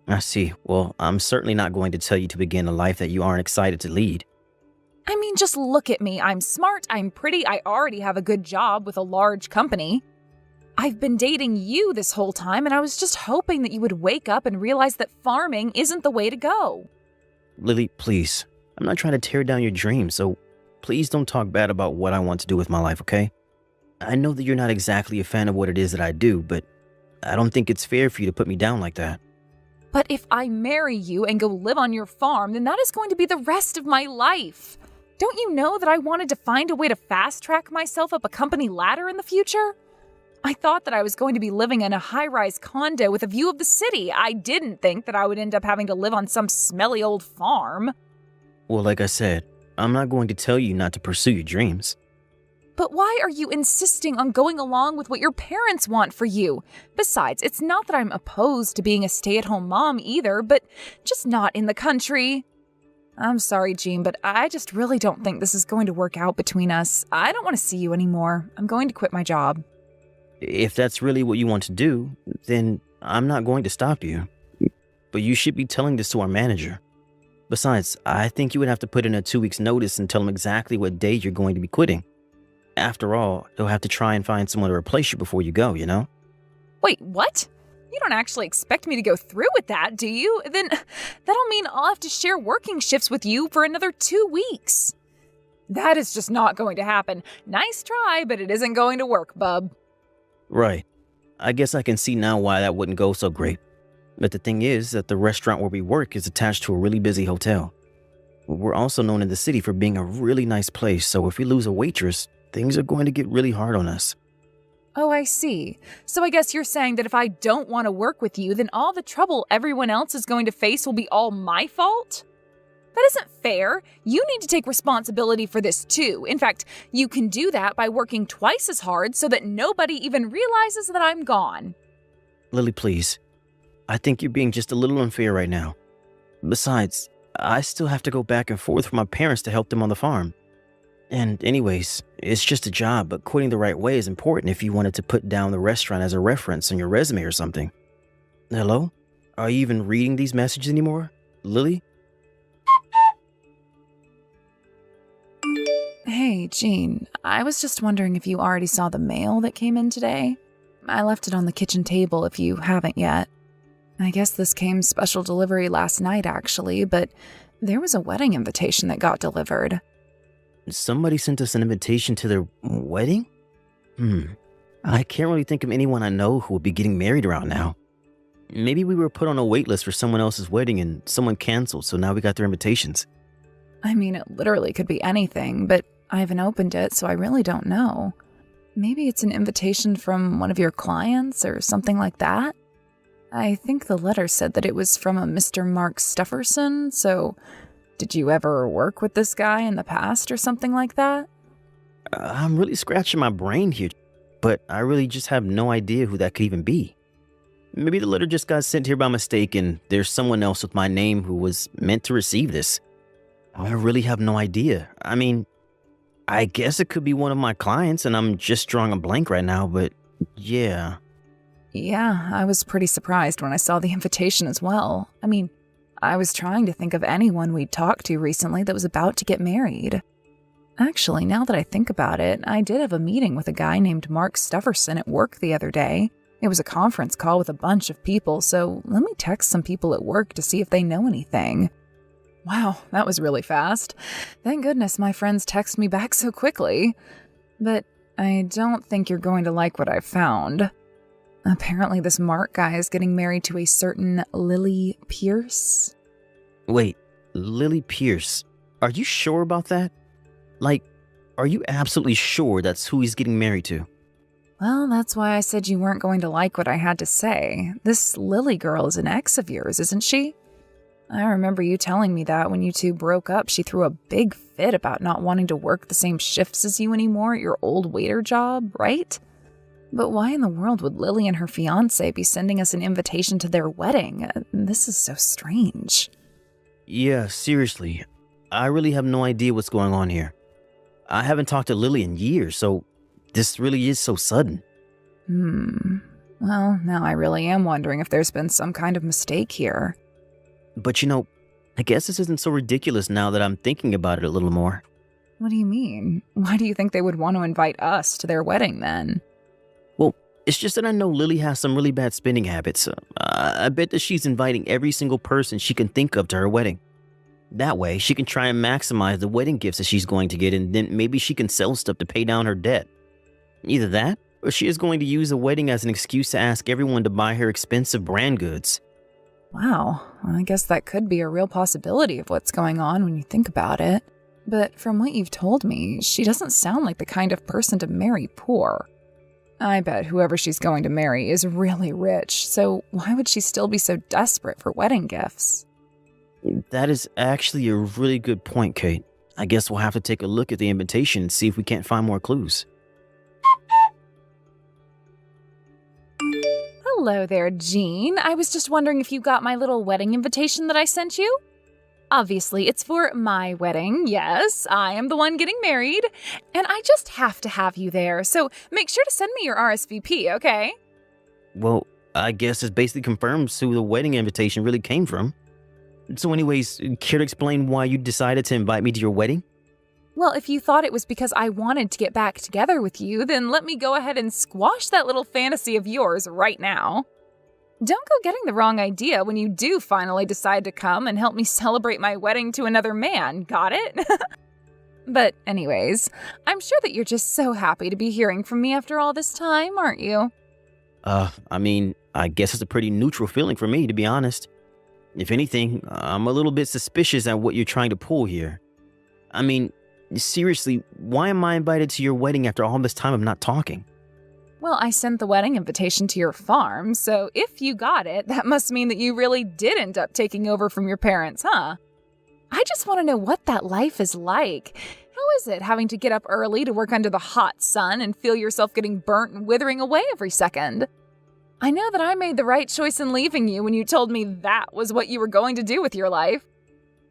I see. Well, I'm certainly not going to tell you to begin a life that you aren't excited to lead. I mean, just look at me. I'm smart, I'm pretty, I already have a good job with a large company. I've been dating you this whole time, and I was just hoping that you would wake up and realize that farming isn't the way to go. Lily, please. I'm not trying to tear down your dreams, so please don't talk bad about what I want to do with my life, okay? I know that you're not exactly a fan of what it is that I do, but I don't think it's fair for you to put me down like that. But if I marry you and go live on your farm, then that is going to be the rest of my life. Don't you know that I wanted to find a way to fast-track myself up a company ladder in the future? I thought that I was going to be living in a high-rise condo with a view of the city. I didn't think that I would end up having to live on some smelly old farm. Well, like I said, I'm not going to tell you not to pursue your dreams. But why are you insisting on going along with what your parents want for you? Besides, it's not that I'm opposed to being a stay-at-home mom either, but just not in the country. I'm sorry, Jean, but I just really don't think this is going to work out between us. I don't want to see you anymore. I'm going to quit my job. If that's really what you want to do, then I'm not going to stop you. But you should be telling this to our manager. Besides, I think you would have to put in a 2 weeks notice and tell him exactly what day you're going to be quitting. After all, he'll have to try and find someone to replace you before you go, you know? Wait, what? You don't actually expect me to go through with that, do you? Then that'll mean I'll have to share working shifts with you for another 2 weeks. That is just not going to happen. Nice try, but it isn't going to work, bub. Right. I guess I can see now why that wouldn't go so great. But the thing is that the restaurant where we work is attached to a really busy hotel. We're also known in the city for being a really nice place, so if we lose a waitress, things are going to get really hard on us. Oh, I see. So I guess you're saying that if I don't want to work with you, then all the trouble everyone else is going to face will be all my fault? That isn't fair. You need to take responsibility for this too. In fact, you can do that by working twice as hard so that nobody even realizes that I'm gone. Lily, please. I think you're being just a little unfair right now. Besides, I still have to go back and forth with my parents to help them on the farm. And anyways, it's just a job, but quitting the right way is important if you wanted to put down the restaurant as a reference on your resume or something. Hello? Are you even reading these messages anymore? Lily? Hey, Jean, I was just wondering if you already saw the mail that came in today. I left it on the kitchen table if you haven't yet. I guess this came special delivery last night, actually, but there was a wedding invitation that got delivered. Somebody sent us an invitation to their wedding? I can't really think of anyone I know who would be getting married around now. Maybe we were put on a wait list for someone else's wedding and someone canceled, so now we got their invitations. I mean, it literally could be anything, but I haven't opened it, so I really don't know. Maybe it's an invitation from one of your clients or something like that? I think the letter said that it was from a Mr. Mark Stufferson, so did you ever work with this guy in the past or something like that? I'm really scratching my brain here, but I really just have no idea who that could even be. Maybe the letter just got sent here by mistake and there's someone else with my name who was meant to receive this. I really have no idea. I mean, I guess it could be one of my clients and I'm just drawing a blank right now, but yeah. Yeah, I was pretty surprised when I saw the invitation as well. I mean, I was trying to think of anyone we'd talked to recently that was about to get married. Actually, now that I think about it, I did have a meeting with a guy named Mark Stufferson at work the other day. It was a conference call with a bunch of people, so let me text some people at work to see if they know anything. Wow, that was really fast. Thank goodness my friends text me back so quickly. But I don't think you're going to like what I found. Apparently this Mark guy is getting married to a certain Lily Pierce. Wait, Lily Pierce? are you sure about that? Like, are you absolutely sure that's who he's getting married to? Well, that's why I said you weren't going to like what I had to say. This Lily girl is an ex of yours, isn't she? I remember you telling me that when you two broke up, she threw a big fit about not wanting to work the same shifts as you anymore at your old waiter job, right? But why in the world would Lily and her fiancé be sending us an invitation to their wedding? This is so strange. Yeah, seriously. I really have no idea what's going on here. I haven't talked to Lily in years, so this really is so sudden. Well, now I really am wondering if there's been some kind of mistake here. But I guess this isn't so ridiculous now that I'm thinking about it a little more. What do you mean? Why do you think they would want to invite us to their wedding then? Well, it's just that I know Lily has some really bad spending habits. I bet that she's inviting every single person she can think of to her wedding. That way, she can try and maximize the wedding gifts that she's going to get, and then maybe she can sell stuff to pay down her debt. Either that, or she is going to use the wedding as an excuse to ask everyone to buy her expensive brand goods. Wow, I guess that could be a real possibility of what's going on when you think about it. But from what you've told me, she doesn't sound like the kind of person to marry poor. I bet whoever she's going to marry is really rich, so why would she still be so desperate for wedding gifts? That is actually a really good point, Kate. I guess we'll have to take a look at the invitation and see if we can't find more clues. Hello there, Jean. I was just wondering if you got my little wedding invitation that I sent you? Obviously, it's for my wedding. Yes, I am the one getting married. And I just have to have you there, so make sure to send me your RSVP, okay? Well, I guess this basically confirms who the wedding invitation really came from. So anyways, care to explain why you decided to invite me to your wedding? Well, if you thought it was because I wanted to get back together with you, then let me go ahead and squash that little fantasy of yours right now. Don't go getting the wrong idea when you do finally decide to come and help me celebrate my wedding to another man, got it? But anyways, I'm sure that you're just so happy to be hearing from me after all this time, aren't you? I guess it's a pretty neutral feeling for me, to be honest. If anything, I'm a little bit suspicious at what you're trying to pull here. Seriously, why am I invited to your wedding after all this time of not talking? Well, I sent the wedding invitation to your farm, so if you got it, that must mean that you really did end up taking over from your parents, huh? I just want to know what that life is like. How is it having to get up early to work under the hot sun and feel yourself getting burnt and withering away every second? I know that I made the right choice in leaving you when you told me that was what you were going to do with your life.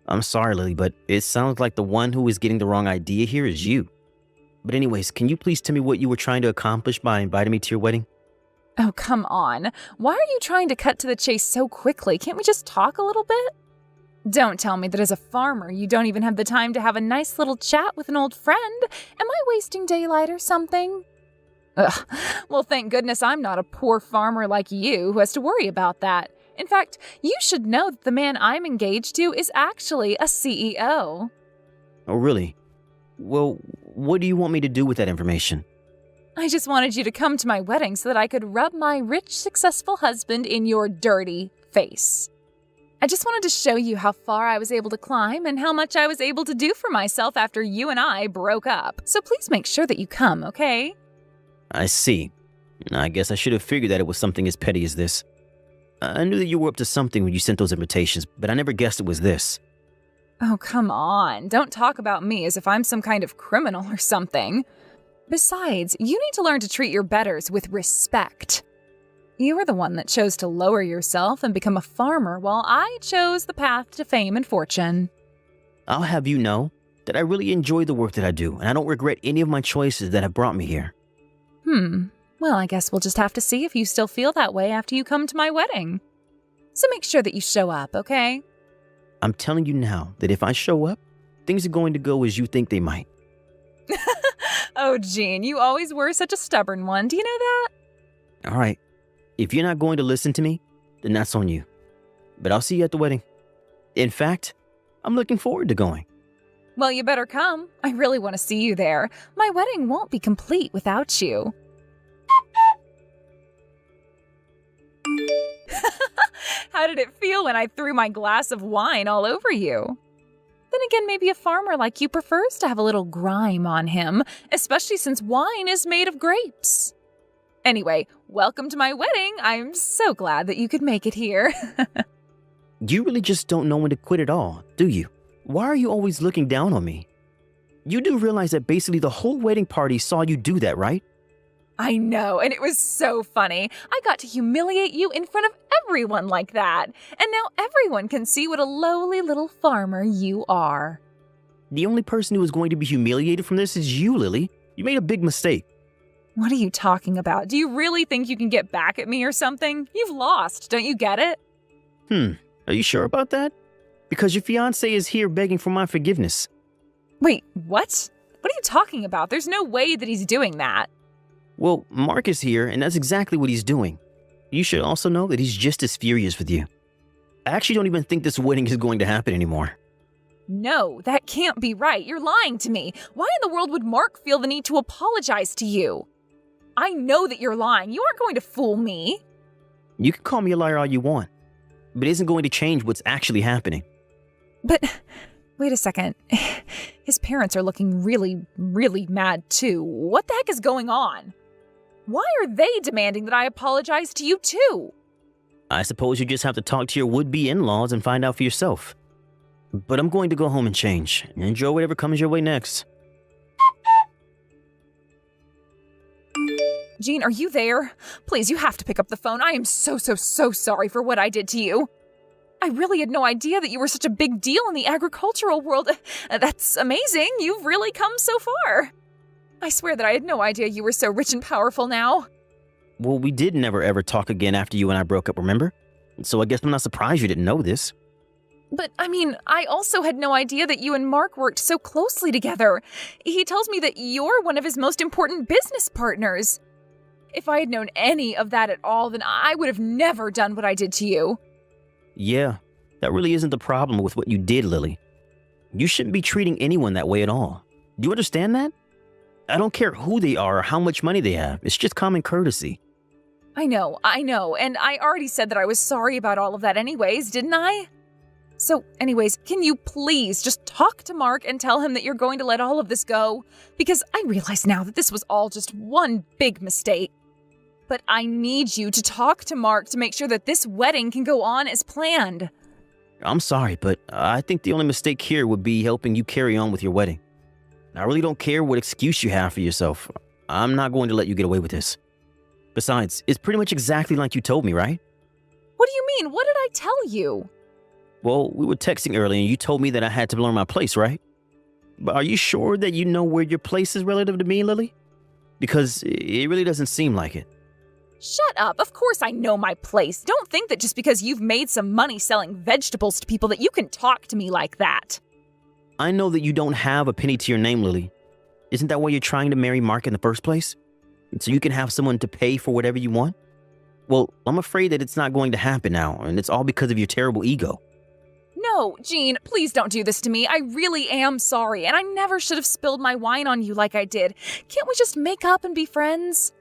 I'm sorry, Lily, but it sounds like the one who is getting the wrong idea here is you. But anyways, can you please tell me what you were trying to accomplish by inviting me to your wedding? Oh, come on. Why are you trying to cut to the chase so quickly? Can't we just talk a little bit? Don't tell me that as a farmer, you don't even have the time to have a nice little chat with an old friend. Am I wasting daylight or something? Ugh. Well, thank goodness I'm not a poor farmer like you who has to worry about that. In fact, you should know that the man I'm engaged to is actually a CEO. Oh, really? Well, what do you want me to do with that information? I just wanted you to come to my wedding so that I could rub my rich, successful husband in your dirty face. I just wanted to show you how far I was able to climb and how much I was able to do for myself after you and I broke up. So please make sure that you come, okay? I see. I guess I should have figured that it was something as petty as this. I knew that you were up to something when you sent those invitations, but I never guessed it was this. Oh, come on. Don't talk about me as if I'm some kind of criminal or something. Besides, you need to learn to treat your betters with respect. You were the one that chose to lower yourself and become a farmer while I chose the path to fame and fortune. I'll have you know that I really enjoy the work that I do, and I don't regret any of my choices that have brought me here. Well, I guess we'll just have to see if you still feel that way after you come to my wedding. So make sure that you show up, okay? I'm telling you now that if I show up, things are going to go as you think they might. Oh, Jean, you always were such a stubborn one. Do you know that? All right. If you're not going to listen to me, then that's on you. But I'll see you at the wedding. In fact, I'm looking forward to going. Well, you better come. I really want to see you there. My wedding won't be complete without you. How did it feel when I threw my glass of wine all over you? Then again, maybe a farmer like you prefers to have a little grime on him, especially since wine is made of grapes. Anyway, welcome to my wedding. I'm so glad that you could make it here. You really just don't know when to quit at all, do you? Why are you always looking down on me? You do realize that basically the whole wedding party saw you do that, right? I know, and it was so funny. I got to humiliate you in front of everyone like that. And now everyone can see what a lowly little farmer you are. The only person who is going to be humiliated from this is you, Lily. You made a big mistake. What are you talking about? Do you really think you can get back at me or something? You've lost, don't you get it? Are you sure about that? Because your fiancé is here begging for my forgiveness. Wait, what? What are you talking about? There's no way that he's doing that. Well, Mark is here, and that's exactly what he's doing. You should also know that he's just as furious with you. I actually don't even think this wedding is going to happen anymore. No, that can't be right. You're lying to me. Why in the world would Mark feel the need to apologize to you? I know that you're lying. You aren't going to fool me. You can call me a liar all you want, but it isn't going to change what's actually happening. But wait a second. His parents are looking really, really mad too. What the heck is going on? Why are they demanding that I apologize to you too? I suppose you just have to talk to your would-be in-laws and find out for yourself. But I'm going to go home and change. Enjoy whatever comes your way next. Jean, are you there? Please, you have to pick up the phone. I am so sorry for what I did to you. I really had no idea that you were such a big deal in the agricultural world. That's amazing. You've really come so far. I swear that I had no idea you were so rich and powerful now. Well, we did never ever talk again after you and I broke up, remember? So I guess I'm not surprised you didn't know this. But, I also had no idea that you and Mark worked so closely together. He tells me that you're one of his most important business partners. If I had known any of that at all, then I would have never done what I did to you. Yeah, that really isn't the problem with what you did, Lily. You shouldn't be treating anyone that way at all. Do you understand that? I don't care who they are or how much money they have. It's just common courtesy. I know, and I already said that I was sorry about all of that anyways, didn't I? So, anyways, can you please just talk to Mark and tell him that you're going to let all of this go? Because I realize now that this was all just one big mistake. But I need you to talk to Mark to make sure that this wedding can go on as planned. I'm sorry, but I think the only mistake here would be helping you carry on with your wedding. I really don't care what excuse you have for yourself. I'm not going to let you get away with this. Besides, it's pretty much exactly like you told me, right? What do you mean? What did I tell you? Well, we were texting earlier and you told me that I had to learn my place, right? But are you sure that you know where your place is relative to me, Lily? Because it really doesn't seem like it. Shut up. Of course I know my place. Don't think that just because you've made some money selling vegetables to people that you can talk to me like that. I know that you don't have a penny to your name, Lily. Isn't that why you're trying to marry Mark in the first place? So you can have someone to pay for whatever you want? Well, I'm afraid that it's not going to happen now, and it's all because of your terrible ego. No, Jean, please don't do this to me. I really am sorry, and I never should have spilled my wine on you like I did. Can't we just make up and be friends?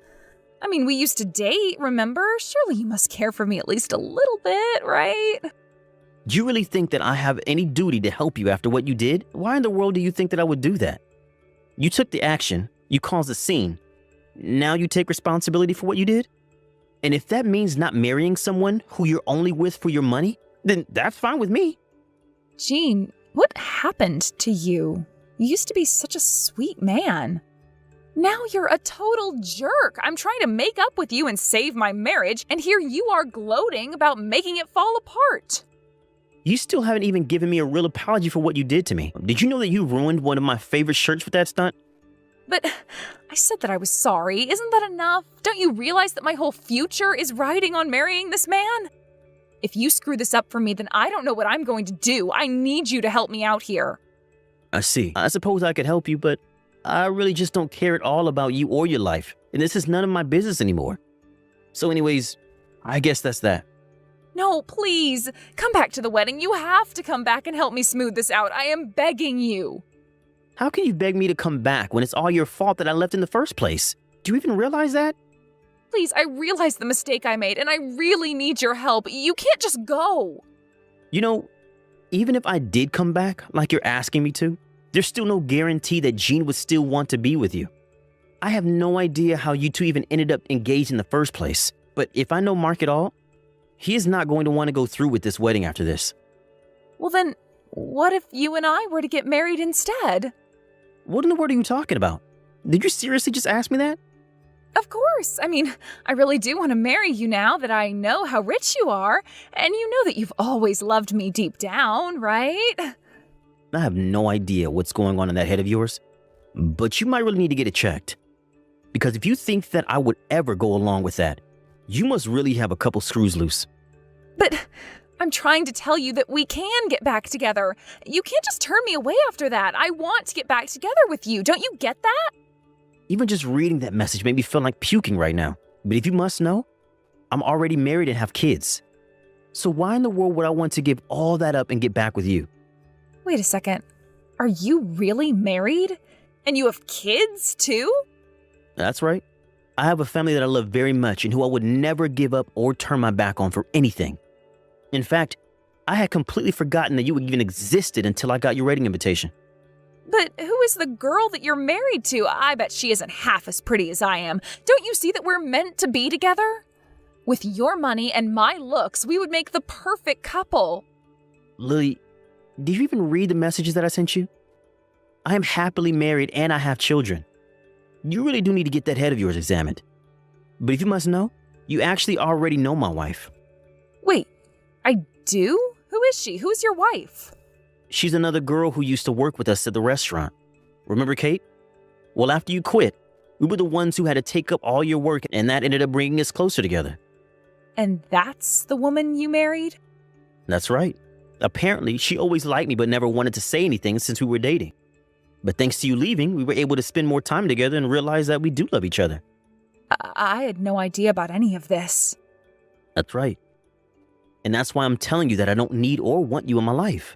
We used to date, remember? Surely you must care for me at least a little bit, right? Do you really think that I have any duty to help you after what you did? Why in the world do you think that I would do that? You took the action, you caused a scene. Now you take responsibility for what you did? And if that means not marrying someone who you're only with for your money, then that's fine with me. Jean, what happened to you? You used to be such a sweet man. Now you're a total jerk. I'm trying to make up with you and save my marriage, and here you are gloating about making it fall apart. You still haven't even given me a real apology for what you did to me. Did you know that you ruined one of my favorite shirts with that stunt? But I said that I was sorry. Isn't that enough? Don't you realize that my whole future is riding on marrying this man? If you screw this up for me, then I don't know what I'm going to do. I need you to help me out here. I see. I suppose I could help you, but I really just don't care at all about you or your life, and this is none of my business anymore. So anyways, I guess that's that. No, please, come back to the wedding. You have to come back and help me smooth this out. I am begging you. How can you beg me to come back when it's all your fault that I left in the first place? Do you even realize that? Please, I realize the mistake I made, and I really need your help. You can't just go. You know, even if I did come back like you're asking me to, there's still no guarantee that Jean would still want to be with you. I have no idea how you two even ended up engaged in the first place, but if I know Mark at all, he is not going to want to go through with this wedding after this. Well then, what if you and I were to get married instead? What in the world are you talking about? Did you seriously just ask me that? Of course. I mean, I really do want to marry you now that I know how rich you are, and you know that you've always loved me deep down, right? I have no idea what's going on in that head of yours, but you might really need to get it checked. Because if you think that I would ever go along with that, you must really have a couple screws loose. But I'm trying to tell you that we can get back together. You can't just turn me away after that. I want to get back together with you. Don't you get that? Even just reading that message made me feel like puking right now. But if you must know, I'm already married and have kids. So why in the world would I want to give all that up and get back with you? Wait a second. Are you really married? And you have kids too? That's right. I have a family that I love very much and who I would never give up or turn my back on for anything. In fact, I had completely forgotten that you even existed until I got your wedding invitation. But who is the girl that you're married to? I bet she isn't half as pretty as I am. Don't you see that we're meant to be together? With your money and my looks, we would make the perfect couple. Lily, did you even read the messages that I sent you? I am happily married and I have children. You really do need to get that head of yours examined. But if you must know, you actually already know my wife. Wait, I do? Who is she? Who's your wife? She's another girl who used to work with us at the restaurant. Remember Kate? Well, after you quit, we were the ones who had to take up all your work, and that ended up bringing us closer together. And that's the woman you married? That's right. Apparently, she always liked me but never wanted to say anything since we were dating. But thanks to you leaving, we were able to spend more time together and realize that we do love each other. I had no idea about any of this. That's right. And that's why I'm telling you that I don't need or want you in my life.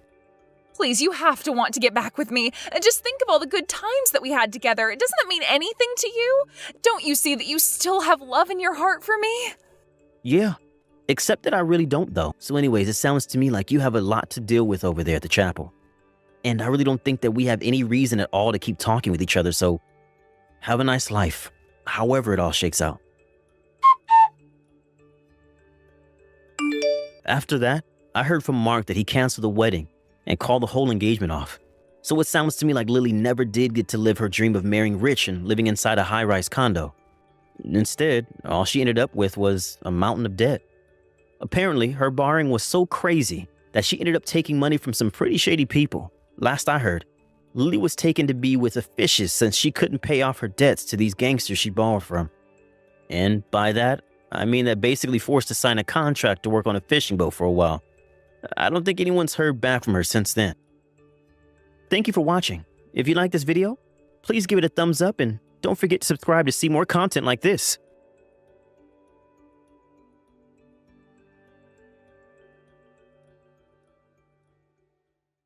Please, you have to want to get back with me. Just think of all the good times that we had together. Doesn't that mean anything to you? Don't you see that you still have love in your heart for me? Yeah, except that I really don't though. So anyways, it sounds to me like you have a lot to deal with over there at the chapel. And I really don't think that we have any reason at all to keep talking with each other, so have a nice life, however it all shakes out. After that, I heard from Mark that he canceled the wedding and called the whole engagement off. So it sounds to me like Lily never did get to live her dream of marrying rich and living inside a high-rise condo. Instead, all she ended up with was a mountain of debt. Apparently, her borrowing was so crazy that she ended up taking money from some pretty shady people. Last I heard, Lily was taken to be with the fishes since she couldn't pay off her debts to these gangsters she borrowed from. And by that, I mean that basically forced to sign a contract to work on a fishing boat for a while. I don't think anyone's heard back from her since then. Thank you for watching. If you like this video, please give it a thumbs up and don't forget to subscribe to see more content like this.